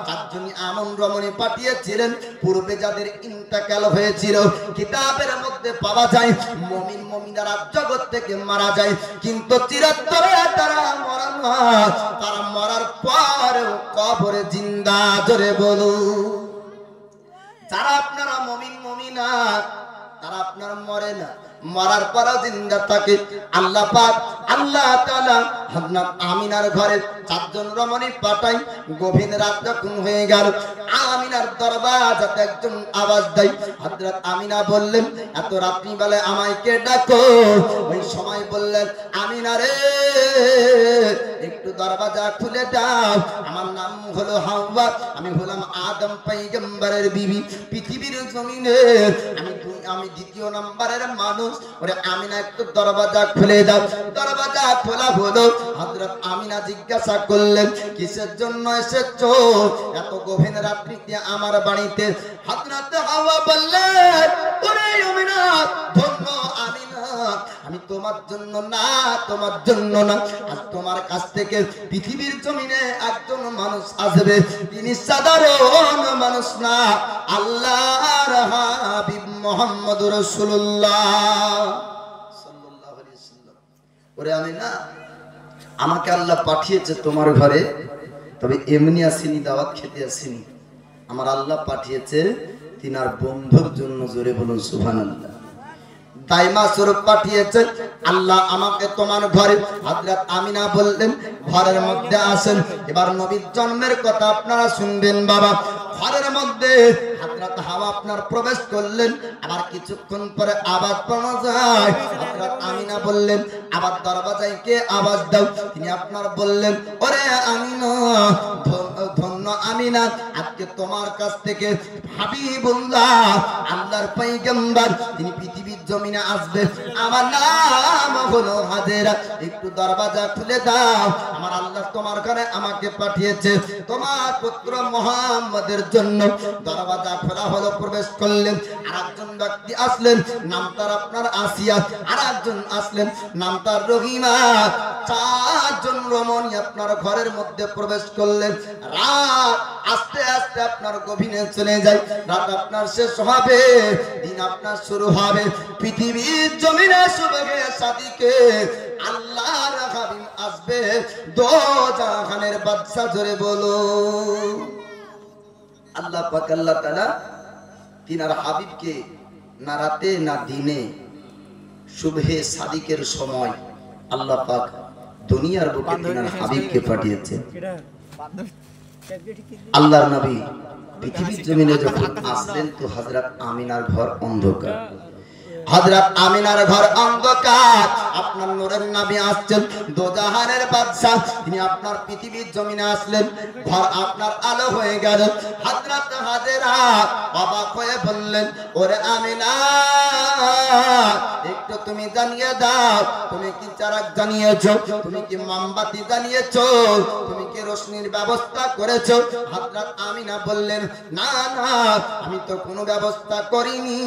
Speaker 1: চারজনই এমন রমণী পাঠিয়েছিলেন, পূর্বে যাদের ইন্তেকাল হয়েছিল কিতাবের মধ্যে পাওয়া যায়, মুমিন মুমিনারা জগৎ থেকে মারা যায়, কিন্তু চিরতরে তারা মরে না, তারা মরার পর কবরে জিন্দা। জোরে বলুন। যারা আপনারা মুমিন মুমিনা তারা আপনারা মরে না, মরার পরও জিন্দা থাকে। আল্লাহ পাক আল্লাহ তাআলা হযরত আমিনার ঘরে চারজন রমণী পাঠাই। গভীর রাত যখন হয়ে গেল, আমিনার দরজাতে একজন আওয়াজ দেয়। হযরত আমিনা বললেন, এত রাত্রি বেলায় আমায় কে ডাকো? ওই সময় বললেন, আমিনা রে একটু দরজা খুলে দাও, আমার নাম হলো হাওয়া, আমি হলাম আদম পয়গম্বরের বিবি, পৃথিবীর জমিনে আমি দ্বিতীয় নম্বরের মানুষ। ওরে আমিনা একটু দরজা খুলে দাও। দরজা খোলা হলো। হযরত আমিনা জিজ্ঞাসা করলেন, কিসের জন্য এসেছো এত গভীর রাত্রিতে আমার বাড়িতে? হযরত হাওয়া বললেন, ওরে আমিনা, ধন্য আমিনা, আমি তোমার জন্য না, তোমার জন্য না, আজ তোমার কাছ থেকে পৃথিবীর জমিনে একজন মানুষ আসবে, তিনি সাধারণ মানুষ না, আল্লাহর হাবিব মুহাম্মদুর রাসূলুল্লাহ সাল্লাল্লাহু আলাইহি ওয়াসাল্লাম। ওরে আমিনা, আমাকে আল্লাহ পাঠিয়েছে তোমার ঘরে, তবে এমনি আসেনি, দাওয়াত খেতে আসেনি, আমার আল্লাহ পাঠিয়েছে তিনার বন্ধুর জন্য। জোরে বলুন সুবহানাল্লাহ। দাইমা স্বরূপ পাঠিয়েছেন আল্লাহ আমাকে তোমার ঘরে। হযরত আমিনা বললেন ঘরের মধ্যে আসেন। এবার নবীর জন্মের কথা আপনারা শুনবেন বাবা। ঘরের মধ্যে হযরত হাওয়া আপনার প্রবেশ করলেন। আবার কিছুক্ষণ পরে আওয়াজ পাওয়া যায়। হযরত আমিনা বললেন আবার দরজায় কে আওয়াজ দাও? তিনি আপনার বললেন ওরে আমিনা, ধন্য আমিনা, আজকে তোমার কাছ থেকে হাবিবুল্লাহ আল্লাহর পয়গম্বর তিনি পৃথিবীর জমিনে আসবে। আমার নাম হলো হাজেরা, একটু দরজা খুলে দাও। আমার আল্লাহ তোমার ঘরে আমাকে পাঠিয়েছে তোমার পুত্র মুহাম্মদের জন্য। দরজা খোলা হলো, প্রবেশ করলেন। আরেকজন ব্যক্তি আসলেন, নাম তার আপনার আসিয়া। আরেকজন আসলেন, নাম তার রহিমা। চারজন রমণী আপনার ঘরের মধ্যে প্রবেশ করলেন। রাত আস্তে আস্তে আপনার গভীরে চলে যায়। রাত আপনার শেষ হবে, দিন আপনার শুরু হবে। পৃথিবীর জমিনে সুবহে সাদিকে আল্লাহর হাবিব আসবে, দো জাহানের বাদশা। জোরে বলো আল্লাহ পাক আল্লাহ তাআলা তিনার হাবিবকে না রাতে না দিনে সুবহে সাদিকের সময় আল্লাহ পাক দুনিয়ার বুকে তিনার হাবিবকে পাঠিয়েছে। আল্লাহর নবী পৃথিবীর জমিনে যখন আসলেন তো হযরত আমিনার ঘর অন্ধকার। হযরত আমিনার ঘর অন্ধকার। আপনার নূরের নবী আসছেন, দোজাহানের বাদশা, তিনি আপনার পৃথিবীর জমিনে আসলেন। ঘর আপনার আলো হয়ে গেল। হযরত হাজেরা অবাক হয়ে বললেন ওরে আমিনা, একটু তুমি জানিয়ে দাও, তুমি কি চারাক জানিয়েছো? তুমি কি মোমবাতি জানিয়েছো? তুমি কি রোশনির ব্যবস্থা করেছো? হযরত আমিনা বললেন না না, আমি তো কোনো ব্যবস্থা করিনি।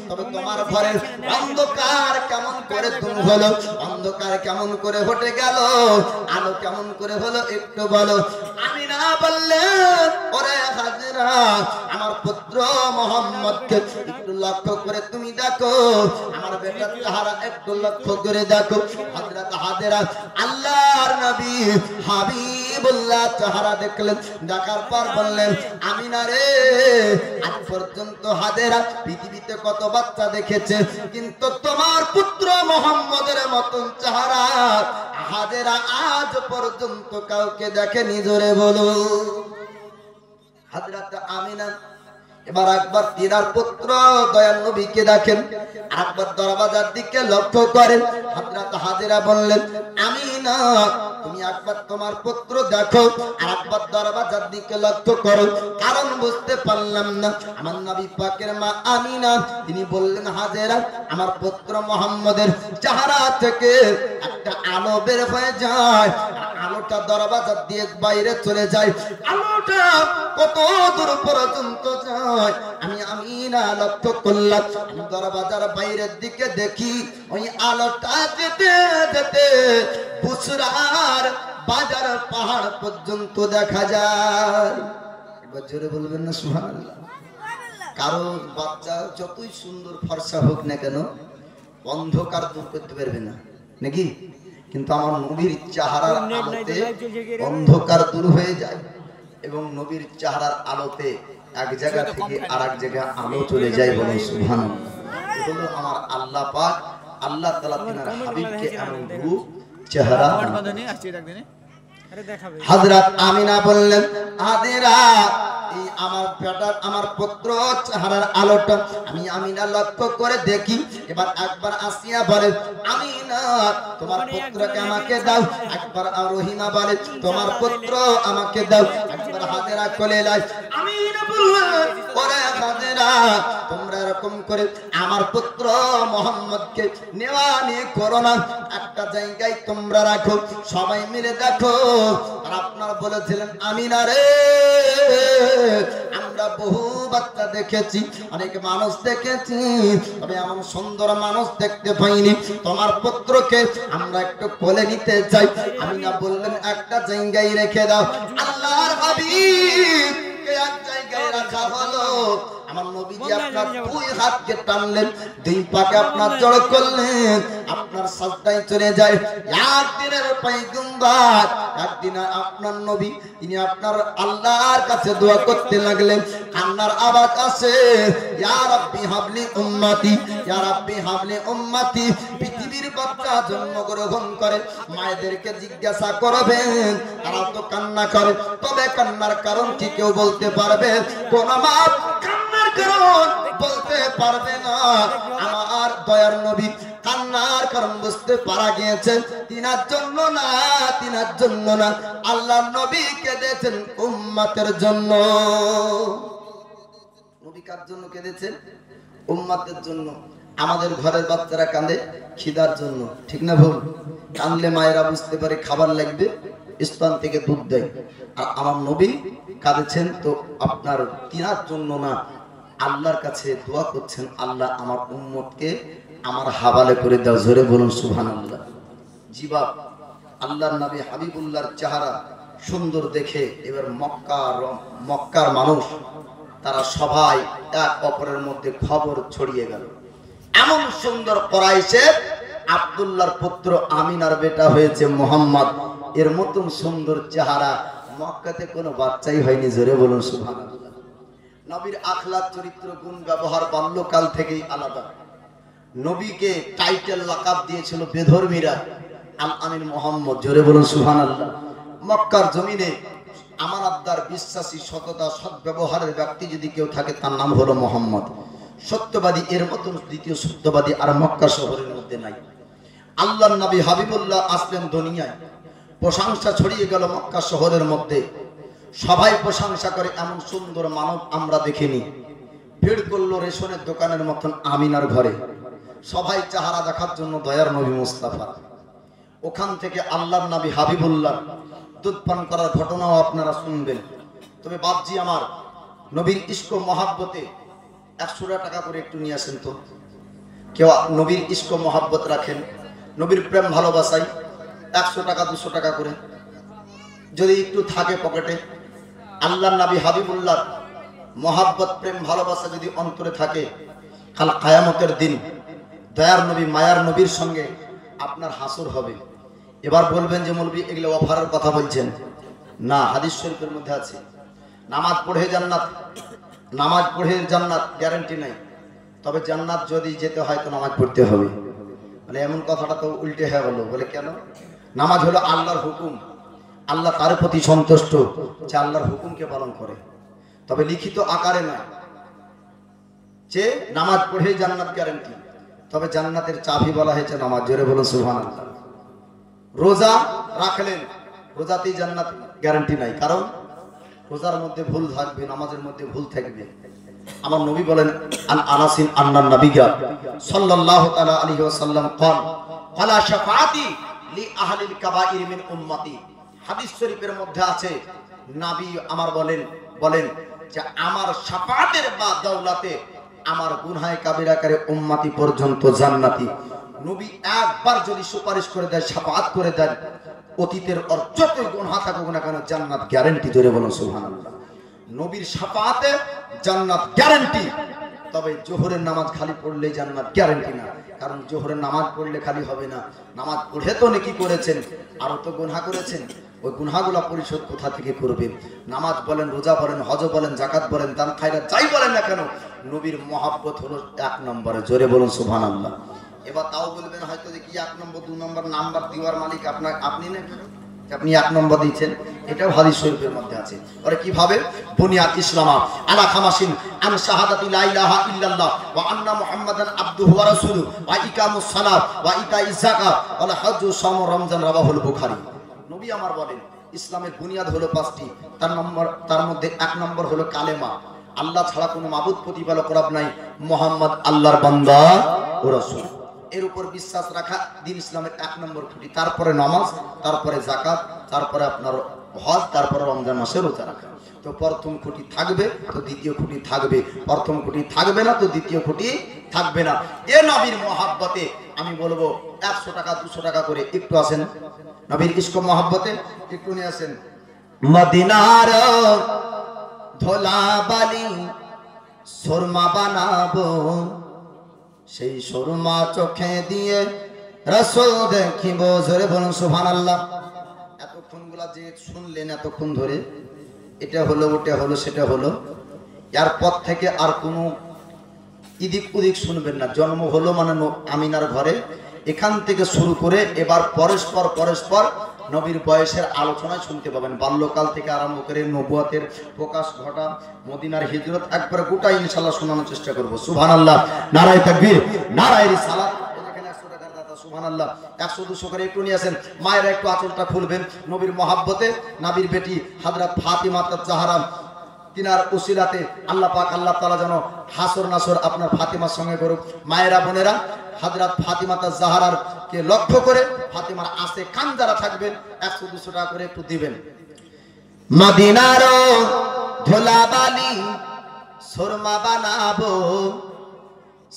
Speaker 1: তবে তোমার ঘরের অন্ধকার কেমন করে দূর হলো? অন্ধকার কেমন করে হটে গেল? আলো কেমন করে হলো একটু বলো। আমিনা বললেন ওরে হাজেরা, আমার পুত্র মুহাম্মদকে একটু লক্ষ্য করে তুমি দেখো, আমার বেটার চেহারা একটু লক্ষ্য করে দেখো। হযরত হাজেরা আল্লাহর নবী হাবিবুল্লাহ চেহারা দেখলেন। দেখার পর বললেন আমিনা রে, আজ পর্যন্ত হাজেরা পৃথিবীতে কত বাচ্চা দেখেছে, কিন্তু তোমার পুত্র মুহাম্মদের মতন চেহারা হাজেরা আজ পর্যন্ত কাউকে দেখেনি। জোরে বলো। হযরত আমিনা এবার একবার তিনার পুত্র দয়াল নবীকে দেখেন, একবার দরজার দিকে লক্ষ্য করেন। হযরত হাজেরা বললেন আমিনা, তুমি একবার তোমার পুত্র দেখো আর একবার দরজার দিকে লক্ষ্য করো, কারণ বুঝতে পারলাম না। আমার নবী পাকের মা আমিনা তিনি বললেন হাজেরা, আমার পুত্র মুহাম্মদের চেহারা থেকে একটা আলো বের হয়ে যায়, আলোটা দরজা দিয়ে বাইরে চলে যায়। আলোটা কত দূর পর্যন্ত যায় আমি আমিনা লক্ষ্য করলাম। আমি দরজার বাইরের দিকে দেখি, ওই আলোটা যেতে যেতে বুসরার বাজার পাহাড় পর্যন্ত দেখা যায়। এবার জোরে বলবেন না সুবহানাল্লাহ। কারণ বাচ্চা যতই সুন্দর ফর্সা হোক না কেন, অন্ধকার দূর করতে পারবে না নাকি? কিন্তু আমার নবীর চেহারার আলোতে অন্ধকার দূর হয়ে যায় এবং নবীর চেহারার আলোতে এক জায়গা থেকে আরেক জায়গায় আলো চলে যায়। বলে সুবহানাল্লাহ। এগুলো আমার আল্লাহ পাক আল্লাহ তাআলা তিনার হাবিবকে এমন রূপ চেহারা। হযরত আমিনা বললেন হাজেরা, এই আমার বেটার আমার পুত্র চেহারার আলোটা আমি আমিনা লক্ষ্য করে দেখি। এবার একবার আসিয়া বলে আমিনা, তোমার পুত্রকে আমাকে দাও। একবার রহিমা বলে তোমার পুত্র আমাকে দাও। একবার হাজেরা কোলে লাই। আমিনা বললেন ওরে হাজেরা, তোমরা এরকম করে আমার পুত্র মুহাম্মদকে নেওয়া নিয়ে করো না, একটা জায়গায় তোমরা রাখো, সবাই মিলে দেখো। আর আপনার বলেছিলেন আমিনা রে, আমরা বহু বাচ্চা দেখেছি, অনেক মানুষ দেখেছি, তবে এমন সুন্দর মানুষ দেখতে পাইনি। তোমার পুত্রকে আমরা একটু কোলে নিতে চাই। আমিনা বললেন একটা জায়গায় রেখে দাও। আল্লাহর হাবিবকে এক জায়গায় রাখা হলো। আমার নবীজি আপনার দুই হাতকে টানলেন, দুই পাকে আপনার জড় করলেন। আপনার সাজদায় চলে যায়। একদিনের পয়গম্বর, একদিন আপনার নবী, তিনি আপনার আল্লাহর কাছে দোয়া করতে লাগলেন। কান্নার আওয়াজ আসে, ইয়া রাব্বি হাবলি উম্মতি, ইয়া রাব্বি হাবলি উম্মতি। পৃথিবীর বাচ্চা জন্মগ্রহণ করে, মায়েদেরকে জিজ্ঞাসা করবেন, তারা তো কান্না করে, তবে কান্নার কারণ কি কেউ বলতে পারবে? কোন মা কান্নার কারণ বলতে পারবে না। আমার দয়ার নবী কান্নার কারণ বুঝতে পারা গিয়েছে, তিনার জন্য না, তিনার জন্য না, আল্লাহর নবী কেঁদেছেন উম্মতের জন্য। নবী কার জন্য কেঁদেছেন? উম্মতের জন্য। আমাদের ঘরের বাচ্চারা কাঁদে খিদার জন্য, ঠিক না ভুল? কাঁদলে মায়েরা বুঝতে পারে খাবার লাগবে, স্তন থেকে দুধ দেয়। আর আমার নবী কাঁদেছেন তো আপনার তিনার জন্য না, আল্লাহর কাছে দোয়া করছেন, আল্লাহ আমার উম্মতকে আমার হাওয়ালে করে দাও। জোরে বলুন সুবহানাল্লাহ। জিবাব আল্লাহর নবী হাবিবুল্লাহর চেহারা সুন্দর দেখে এবার মক্কার মানুষ তারা সবাই এক অপরের মধ্যে খবর ছড়িয়ে গেল, এমন সুন্দর কুরাইশের আব্দুল্লাহর পুত্র আমিনার বেটা হয়েছে মুহাম্মদ। এর মতন সুন্দর চেহারা মক্কাতে কোনো বাচ্চাই হয়নি। জোরে বলুন সুবহানাল্লাহ। নবীর আখলাক, চরিত্র, গুণ, ব্যবহার বাল্যকাল থেকেই আলাদা। নবীকে টাইটেল লাকাব দিয়েছিল বেধর্মীরা আল আমিন মুহাম্মদ। জোরে বলুন সুবহানাল্লাহ। মক্কার জমিনে আমানতদার, বিশ্বাসী, সততা, সৎ ব্যবহারের ব্যক্তি যদি কেউ থাকে তার নাম হলো মুহাম্মদ। সত্যবাদী, এর মতন দ্বিতীয় সত্যবাদী আর মক্কা শহরের মধ্যে নাই। আল্লাহর নবী হাবিবুল্লাহ আসলেন দুনিয়ায়, প্রশংসা ছড়িয়ে গেল মক্কা শহরের মধ্যে। সবাই প্রশংসা করে, এমন সুন্দর মানব আমরা দেখিনি। ভিড় করলো রেশনের দোকানের মতন আমিনার ঘরে, সবাই চেহারা দেখার জন্য দয়ার নবী মুস্তাফা। ওখান থেকে আল্লাহর নবী হাবিবুল্লাহ দুধ পান করার ঘটনাও আপনারা শুনবেন। তবে বাপজি আমার, নবীর ইশক মহাব্বতে 100 টাকা করে একটু নিয়ে আসেন তো। কেউ নবীর ইশক মহাব্বত রাখেন, নবীর প্রেম ভালোবাসায় 100 টাকা 200 টাকা করে যদি একটু থাকে পকেটে, আল্লাহর নবী হাবিবুল্লাহ মহাব্বত, প্রেম ভালোবাসা যদি অন্তরে থাকে, কাল কিয়ামতের দিন দয়ার নবী, মায়ার নবীর সঙ্গে আপনার হাসর হবে। এবার বলবেন যে মৌলভী এগুলো অফারের কথা বলছেন। না, হাদিস শরীফের মধ্যে আছে নামাজ পড়ে জান্নাত, নামাজ পড়ে জান্নাত গ্যারান্টি নাই, তবে জান্নাত যদি যেতে হয় তো নামাজ পড়তে হবে। মানে এমন কথাটা তো উল্টে হয়ে গেল। বলে কেন? নামাজ হলো আল্লাহর হুকুম, আল্লাহ তার প্রতি সন্তুষ্ট যে আল্লাহর হুকুমকে পালন করে, তবে লিখিত আকারে না যে নামাজ পড়ে জান্নাত গ্যারান্টি, তবে জান্নাতের চাবি বলা হয়েছে নামাজ। জোরে বলুন সুবহানাল্লাহ। রোজা রাখলেন, রোজাতেই জান্নাত গ্যারান্টি নাই, কারণ রোজার মধ্যে ভুল থাকবে, নামাজের মধ্যে ভুল থাকবে। আমার নবী বলেন, আন আনাসিন আন্নান নবিয়্যা সাল্লাল্লাহু তাআলা আলাইহি ওয়াসাল্লাম قال ফালা শাফাআতি লি আহলিল কাবাইর মিন উম্মতি। হাদিস শরীফের মধ্যে আছে নবী আমার বলেন যে আমার শাফাআতের বা দৌলতে আমার গুনাহে কাবিরাকারী উম্মতি পর্যন্ত জান্নাতি। নবী একবার যদি সুপারিশ করে দেয়, শাফাআত করে দেন, অতীতের আর যত গুনাহ থাকুক না কেন জান্নাত গ্যারান্টি। ধরে বলুন সুবহানাল্লাহ। নবীর শাফাআতে জান্নাত গ্যারান্টি। তবে জোহরের নামাজ খালি পড়লে জান্নাত গ্যারান্টি না, কারণ জোহরের নামাজ পড়লে খালি হবে না, নামাজ পড়ে তো নেকি করেছেন, আরো তো গুনাহ করেছেন। ওই গুনাহগুলো পরিশোধ কোথা থেকে করবেন? নামাজ বলেন, রোজা বলেন, হজ বলেন, যাকাত বলেন, দান খায়রাত যাই বলেন না কেন, নবীর মহব্বত হলো 1 নম্বরে। জোরে বলুন সুবহানাল্লাহ। এবার তাও বলবেন হয়তো যে কি 1 নম্বর 2 নম্বর নাম্বার দেওয়ার মালিক আপনি না, আপনি 1 নম্বর দিচ্ছেন, এটাও হাদিস শরীফের মধ্যে আছে। আরে কিভাবে? বুনিয়াত ইসলামা আলা খামাসিন আন শাহাদাতি লা ইলাহা ইল্লাল্লাহ ওয়া আন্না মুহাম্মাদান আবদুহু ওয়া রাসূলুহু ওয়া ইকামুস সালাত ওয়া ইতাইজ যাকাত ওয়া হজ্জু সাম রমজান। রাওয়াহুল বুখারী। নবী আমার বলেন ইসলামের বুনিয়াদ হলো 5টি। তার মধ্যে 1 নম্বর হলো কালেমা, আল্লাহ ছাড়া কোনো মাবুদ প্রতিপালক রব নাই, মুহাম্মদ আল্লাহর বান্দা ও রাসূল। এর উপর বিশ্বাস রাখা দিন ইসলামের 1 নম্বর খুঁটি। তারপরে নামাজ, তারপরে যাকাত, তারপরে আপনার হজ, তারপরে রমজান মাসে রোজা রাখা। তো প্রথম খুঁটি থাকবে তো দ্বিতীয় খুঁটি থাকবে, প্রথম খুঁটি থাকবে না তো দ্বিতীয় খুঁটি থাকবে না। এ নবীর মহব্বতে আমি বলবো 100 টাকা 200 টাকা করে একটু আসেন, নবীর ইশক মহব্বতে একটু নিয়ে আসেন। মদিনার ধোলা বালি সুরমা বানাবো, সেই সুরমা চোখে দিয়ে রাসূল দেখিব। জোরে বলুন সুবহানাল্লাহ। এতক্ষণগুলা যে শুনলেন এতক্ষণ ধরে, এটা হলো ওটা হলো সেটা হলো, এরপর থেকে আর কোনো ইদিক উদিক শুনবেন না। জন্ম হলো মানে আমিনার ঘরে, এখান থেকে শুরু করে এবার পরস্পর পরস্পর নবীর বয়সের আলোচনায় শুনতে পাবেন। বাল্যকাল থেকে আরম্ভ করে নবুয়তের প্রকাশ ঘটা, মদিনার হিজরত, একবারে গোটাই ইনশাআল্লাহ শোনানোর চেষ্টা করব। সুবহানাল্লাহ, নারায়ে তাকবীর, নারায়ে রিসালাত। এখানে 100 টাকার দাতা, সুবহানাল্লাহ। 100-200 করে একটু নিয়ে আসেন। মায়েরা একটু আঁচলটা খুলবেন। নবীর মহাব্বতে নবীর বেটি হযরত ফাতিমা জাহরা, তিনার উসিলাতে আল্লাহ পাক আল্লাহ তাআলা যেন হাসর নাসর আপনার ফাতিমার সঙ্গে করুক। মায়েরা বোনেরা, হযরত ফাতিমা জাহরার কে লক্ষ্য করে ফাতিমার আশে কান যারা থাকবেন 100-200 টাকা করে একটু দিবেন। মদিনার ধুলাবালি সুরমা বানাবো,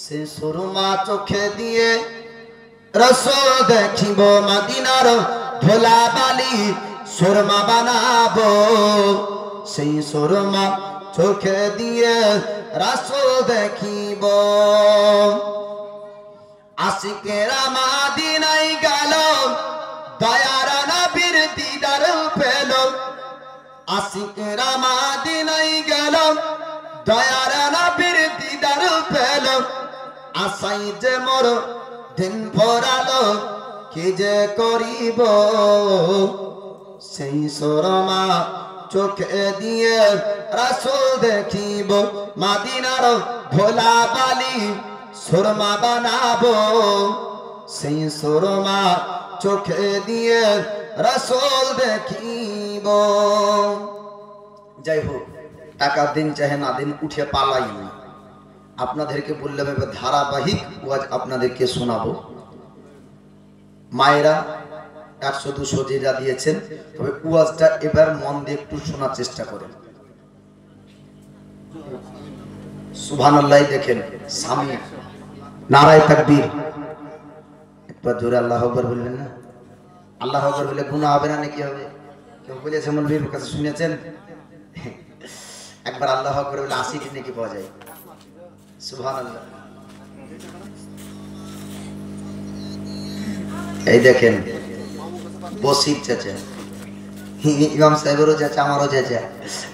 Speaker 1: সে সুরমা চোখে দিয়ে রাসূল দেখিব। মদিনার ধুলাবালি সুরমা বানাবো, সেই সুরমা চোখে দিয়ে রাসূল দেখিব। আশিকেরা মদিনায় গেল, দয়ার নবীর দিদার পেল। আশিকেরা মদিনায় গেল, দয়ার নবীর দিদার পেল। আশাই যে মোর দিন ভরালো, কি যে করিব, সেই সুরমা চোখে দিয়ে রাসূল দেখিব। মদিনার ধুলাবালি সুরমা বানাবো, সেই সুরমা চোখে দিয়ে রাসূল দেখিব। যাই হোক, টাকা দিন চাহে না দিন, উঠে পালাই না। আপনাদেরকে বললাম এবার ধারাবাহিক ওয়াজ আপনাদেরকে শোনাবো। মায়েরা 100-200 যে যা দিয়েছেন, তবে ওয়াজটা এবার মন দিয়ে একটু শোনার চেষ্টা করেন। সুবহানাল্লাহ। দেখেন স্বামী, নারায়ে তাকবীর। একবার জোরে আল্লাহু আকবার বললেন না? আল্লাহু আকবার বলে গুনাহ হবে না নাকি হবে? কেউ বলেছে মৌলভীর কাছে শুনেছেন? একবার আল্লাহু আকবার বলে 80টি নাকি পাওয়া যায়। সুবহানাল্লাহ। এই দেখেন বসির চাচা, ইমাম সাহেবেরও চাচা, আমারও চাচা,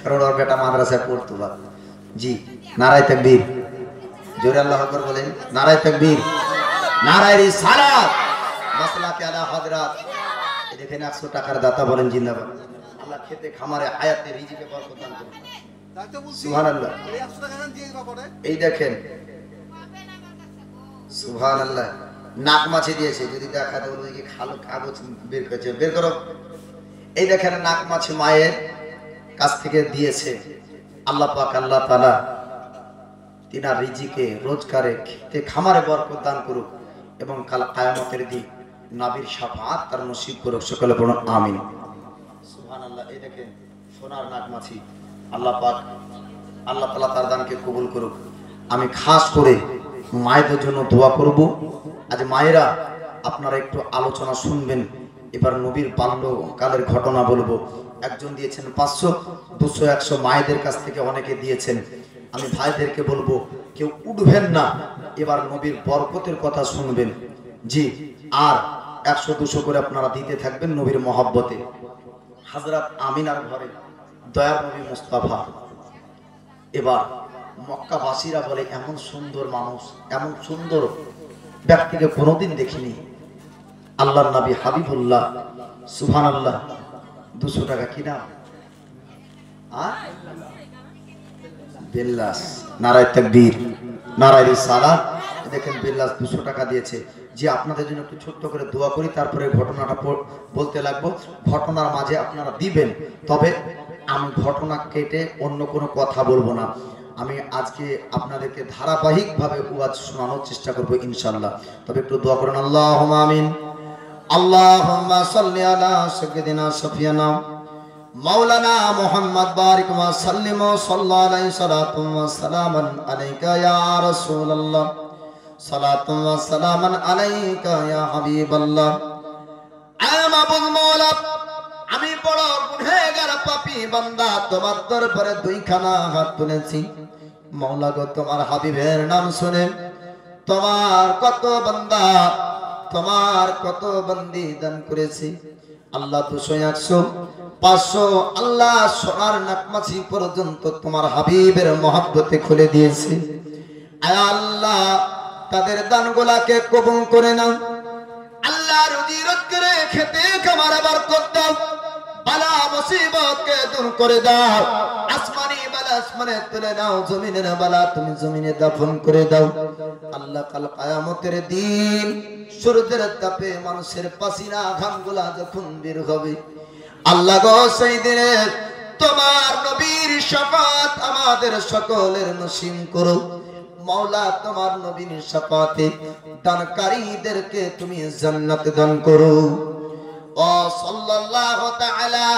Speaker 1: কারণ ওর বেটা মাদ্রাসায় পড়তো। জি, নারায়ে তাকবীর। জোরে আল্লাহু আকবার বলেন। নারায়ে তাকবীর, নারায়ে রিসালাত, মাসলাকে আলা হযরত। এই দেখেন 100 টাকার দাতা বলেন জিন্দাবাদ। আল্লাহ খেতে খামারে হায়াতে রিজিকে বরকত দান করুন। সুবহানাল্লাহ। এই দেখেন সুবহানাল্লাহ, নাক মাছি দিয়েছে, যদি দেখাতে বলবে কি খালো কাগজ বের করেছে, বের করো। এই দেখেন নাক মাছি মায়ের কাছ থেকে দিয়েছে। আল্লাহ পাক আল্লাহ তাআলা তিনার রিজিকে রোজগারে খেতে খামারে বরকত দান করুক এবং কাল কিয়ামতের দিন নবীর শাফাআত তার নসিব করুক। সকলে বলুন আমিন। সুবহানাল্লাহ। এই দেখেন সোনার নাক মাছি, আল্লাহ পাক আল্লাহ তাআলা তার দানকে কবুল করুক। আমি খাস করে মায়েদের জন্য দোয়া করব। আজ মায়েরা আপনারা একটু আলোচনা শুনবেন। এবার নবীর বাল্যকালের ঘটনা বলবো। একজন দিয়েছেন 500, 200, 100 মায়েদের কাছ থেকে অনেকে দিয়েছেন। আমি ভাইদেরকে বলবো কেউ উঠবেন না, এবার নবীর বরকতের কথা শুনবেন। জি, আর 100-200 করে আপনারা দিতে থাকবেন নবীর মহব্বতে। হযরত আমিনার ঘরে দয়ার নবী মুস্তাফা। এবার মক্কাবাসীরা বলে এমন সুন্দর মানুষ, এমন সুন্দর ব্যক্তিকে কোনোদিন দেখিনি। আল্লাহর নবী হাবিবুল্লাহ। সুবহানাল্লাহ। 200 টাকা কি নাম? বিল্লাস। নারায়ে তাকবীর, নারায়ে রিসালাত। দেখেন বিল্লাস 200 টাকা দিয়েছে। যে আপনাদের জন্য একটু ছোট্ট করে দোয়া করি, তারপরে ঘটনাটা বলতে লাগবো। ঘটনার মাঝে আপনারা দিবেন, তবে আমি ঘটনা কেটে অন্য কোনো কথা বলবো না। আমি আজকে আপনাদেরকে ধারাবাহিকভাবে ওয়াজ শোনানোর চেষ্টা করব ইনশাআল্লাহ। তবে একটু দোয়া করুন। আল্লাহুম্মা আমিন। আল্লাহুম্মা সাল্লি আলা সাইয়্যিদিনা শাফিয়ানা মাওলানা মুহাম্মদ বারিক ওয়া সাল্লিম ওয়া সাল্লাল্লাহু আলাইহি সালাতুম ওয়া সালামান আলাইকা ইয়া রাসূলুল্লাহ, সালাতুম ওয়া সালামান আলাইকা ইয়া হাবিবাল্লাহ। আমাবুল মাওলা, আমি বড় গুনাহগার পাপী বান্দা, তোমার দরবারে দুইখানা হাত তুলেছি। মাওলা গো, তোমার হাবিবের নাম শুনে তোমার কত বান্দা তোমার কত বান্দি দান করেছে আল্লাহ 200 100 500 আল্লাহ সোনার নাকমাছি পর্যন্ত তোমার হাবিবের মহব্বতে খুলে দিয়েছে আয় আল্লাহ তাদের দানগুলাকে কবুল করে নাও আল্লাহ রুজি রোজগারে খেতে খামারে বরকত দাও বালা মুসিবতকে দূর করে দাও আসমানি বালা আসমানে তুলে দাও জমিনের বালা তুমি জমিনে দাফন করে দাও আল্লাহ কাল কিয়ামতের দিন সূর্যের তাপে মানুষের পাসিনা ঘামগুলা যখন বের হবে আল্লাহ গো সেই দিনে তোমার নবীর শাফাত আমাদের সকলের নসিব করো মাওলা তোমার নবীর শাফাতে দানকারীদেরকে তুমি জান্নাত দান করো ও সাল্লাল্লাহু তাআলা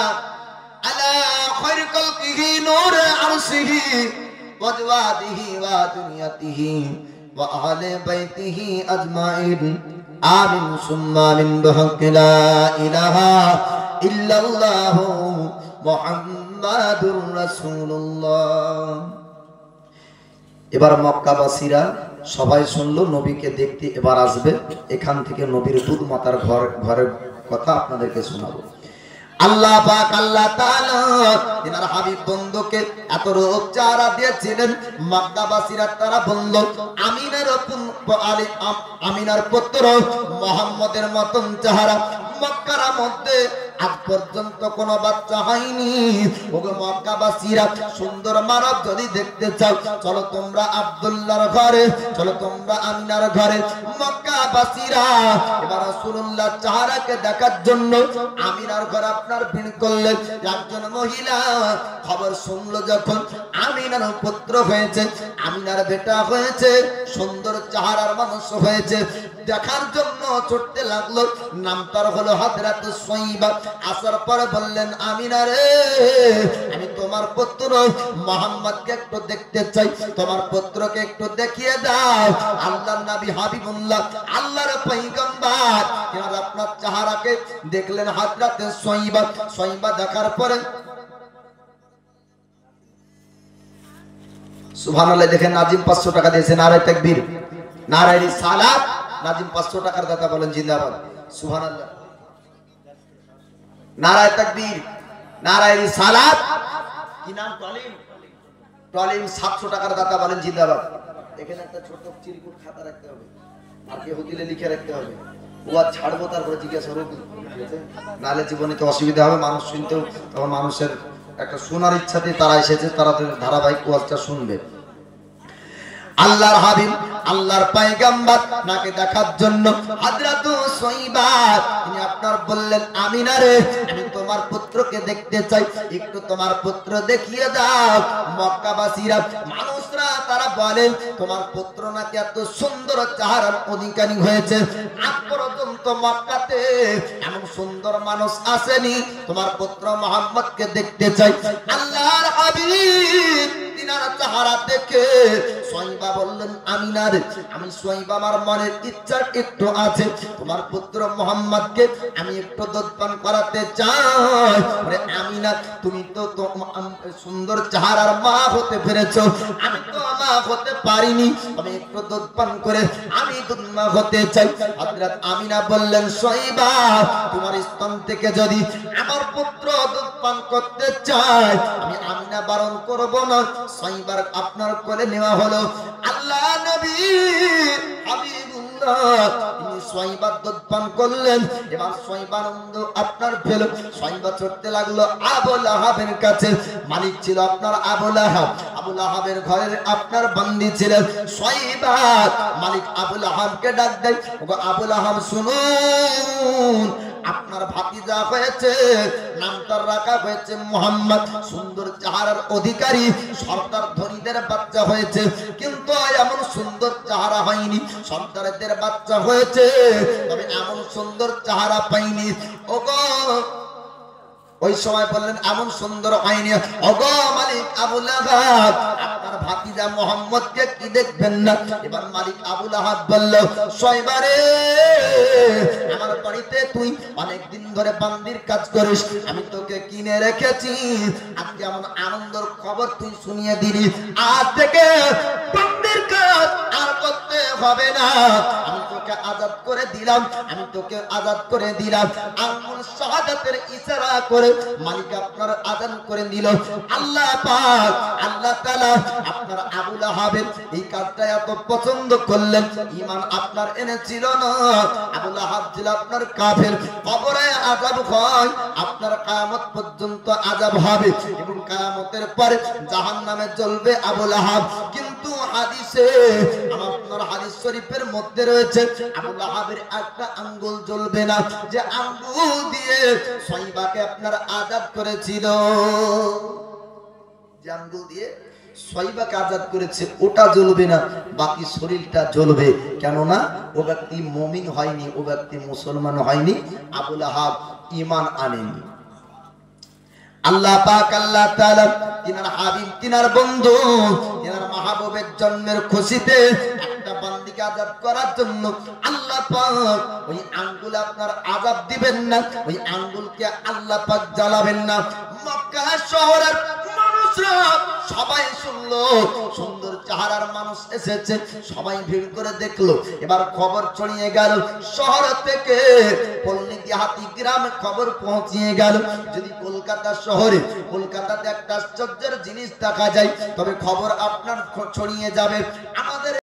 Speaker 1: আলা খায়র খালকিহি নূর আরশিহি ওয়াজওয়াদিহি ওয়া দুনিয়াতিহি ওয়া আহলে বাইতিহি আজমাইন আমিন সুম্মা আমিন বিহাক্কি লা ইলাহা ইল্লাল্লাহু মুহাম্মাদুর রাসূলুল্লাহ এবার মক্কাবাসীরা সবাই শুনলো নবীকে দেখতে এবার আসবে এখান থেকে নবীর দুধ মাতার ঘরের কথা আপনাদেরকে শোনাবো আল্লাহ পাক আল্লাহ তাআলা তিনার হাবিব বন্ধুকে এত রূপ চারা দিয়েছিলেন মক্কাবাসীরা তারা বলল আমিনার পুত্র মুহাম্মদের মতন চেহারা মক্কার মধ্যে আজ পর্যন্ত কোনো বাচ্চা হয়নি ওগো মক্কাবাসীরা সুন্দর মানব যদি দেখতে চাও চলো তোমরা আব্দুল্লাহর ঘরে চলো তোমরা আমিনার ঘরে মক্কাবাসীরা এবার রাসূলুল্লাহ চেহারাকে দেখার জন্য আমিনার ঘরে আপনার ভিড় করলেন একজন মহিলা খবর শুনলো যখন আমিনার পুত্র হয়েছে আমিনার বেটা হয়েছে সুন্দর চেহারার মানুষ হয়েছে দেখার জন্য ছুটতে লাগলো নাম তার হলো হযরত সুয়াইবা আসার পরে বললেন আমিনা রে আমি তোমার পুত্র মুহাম্মদকে একটু দেখতে চাই তোমার পুত্রকে একটু দেখিয়ে দাও আল্লাহর নবী হাবিবুল্লাহ আল্লাহর পয়গম্বর তিনি আপনার চেহারাকে দেখলেন হযরত সুয়াইবা দেখার পরে সুবহানাল্লাহ দেখেন নাজিম 500 টাকা দিয়েছেন নারে তাকবীর নারে রিসালাত নাজিম 500 টাকার দাতা বলেন জিন্দাবাদ সুবহানাল্লাহ নারায়ে তাকবীর নারায়ে রিসালাত কি নাম টলিম 700 টাকার দাতা বলেন জিন্দাবাদ এখানে একটা ছোট চিরকুট খাতা রাখতে হবে আর কে হতিলে লিখে রাখতে হবে ওয়া ছাড়বো তারপরে জিজ্ঞাসা করব ঠিক আছে নালে জীবনে তো অসুবিধা হবে মানুষ শুনতেও তখন মানুষের একটা শোনার ইচ্ছাতে তারা এসেছে তারা ধারাবাহিক ওয়াজটা শুনবে আল্লাহর হাবিব আল্লাহর পয়গম্বর নাকে দেখার জন্য হযরত সুয়াইবা তিনি আপনার বললেন আমিনা রে আমি তোমার পুত্রকে দেখতে চাই একটু তোমার পুত্র দেখিয়ে দাও মক্কাবাসীরা মানুষরা তারা বলেন তোমার পুত্র নাকি এত সুন্দর চেহারার অধিকারী হয়েছে আজ পর্যন্ত মক্কাতে এমন সুন্দর মানুষ আসেনি তোমার পুত্র মুহাম্মদকে দেখতে চাই আল্লাহর হাবিব তিনার চেহারা দেখে সুয়াইবা বললেন আমিনা রে আমি সুয়াইবা আমার মনের ইচ্ছা একটু আছে তোমার পুত্র মুহাম্মদকে আমি একটু দুধ পান করাতে চাই আরে আমিনা তুমি তো সুন্দর চেহারার মা হতে পেরেছো আমি তো মা হতে পারিনি আমি একটু দুধ পান করে আমি দুধ মা হতে চাই হযরত আমিনা বললেন সুয়াইবা তোমার স্তন থেকে যদি আমার পুত্র দুধ পান করতে চায় আমি আমিনা বারণ করব না সুয়াইবার আপনার কোলে নেওয়া হলো আল্লাহ নবী হাবিবুল্লাহ তিনি সুয়াইবা দুধ পান করলেন এবার সুয়াইবা আনন্দ আপনার পেল সুয়াইবা ছুটতে লাগলো আবু লাহাবের কাছে মালিক ছিল আপনার আবু লাহাবের ঘরের আপনার বন্দী ছিলেন সুয়াইবা মালিক আবু লাহাবকে ডাক দেয় ওগো আবু লাহাব শুনুন আপনার ভাতিজা হয়েছে নামটা রাখা হয়েছে মুহাম্মদ সুন্দর চেহারার অধিকারী সর্দার ধনীদের বাচ্চা হয়েছে কিন্তু এমন সুন্দর চেহারা হয়নি সর্দারদের বাচ্চা হয়েছে তবে এমন সুন্দর চেহারা পাইনি ওগো ওই সময় বললেন এমন সুন্দর হয়নি ওগো মালিক আবু লাহাব আপনার ভাতিজা মুহাম্মদকে কি দেখবেন না এবার মালিক আবু লাহাব বলল সুয়াইবা রে আমার বাড়িতে তুই অনেক দিন ধরে বান্দির কাজ করিস আমি তোকে কিনে রেখেছি আজকে এমন আনন্দের খবর তুই শুনিয়ে দিলি আজ থেকে বান্দির কাজ আর করতে হবে না আমি তোকে আমাকে আজাদ করে দিলাম, আমি তোকে আজাদ করে দিলাম। আঙ্গুল শাহাদাতের ইশারা করে মালিক আপনার আজান করে দিল। আল্লাহ পাক আল্লাহ তাআলা আপনার আবু লাহাবের এই কাজটা এত পছন্দ করলেন, ঈমান আপনার এনেছিল না। আবু লাহাব ছিল আপনার কাফের, কবরে আযাব হয়, আপনার কিয়ামত পর্যন্ত আযাব হবে এবং কিয়ামতের পরে জাহান্নামে জ্বলবে আবু লাহাব। কিন্তু হাদিসে আপনার হাদিস শরীফের মধ্যে রয়েছে আবু লাহাবের একটা আঙ্গুল জ্বলবে না, যে আঙ্গুল দিয়ে সাইবাকে আপনার আযাদ করেছিল, যে আঙ্গুল দিয়ে সাইবাকে আযাদ করেছে ওটা জ্বলবে না, বাকি শরীরটা জ্বলবে। কেননা ও ব্যক্তি মুমিন হয়নি, ও ব্যক্তি মুসলমান হয়নি, আবু লাহাব ঈমান আনেনি। আল্লাহ পাক আল্লাহ তাআলা তিনার হাবিব, তিনার বন্ধু, তিনার মাহবুবের জন্মের খুশিতে একটা বান্দিকে আযাদ করার জন্য আল্লাহ পাক ওই আঙ্গুল আপনার আযাব দিবেন না, ওই আঙ্গুলকে আল্লাহ পাক জ্বালাবেন না। মক্কা শহরের মানুষরা সবাই শুনলো, সুন্দর চেহারার মানুষ এসেছে, সবাই ভিড় করে দেখলো। এবার খবর ছড়িয়ে গেল শহর থেকে পল্লী দেহাতি গ্রামে খবর পৌঁছিয়ে গেল। যদি কলকাতা শহরে, কলকাতাতে একটা আশ্চর্যের জিনিস দেখা যায়, তবে খবর আপনার ছড়িয়ে যাবে। আমাদের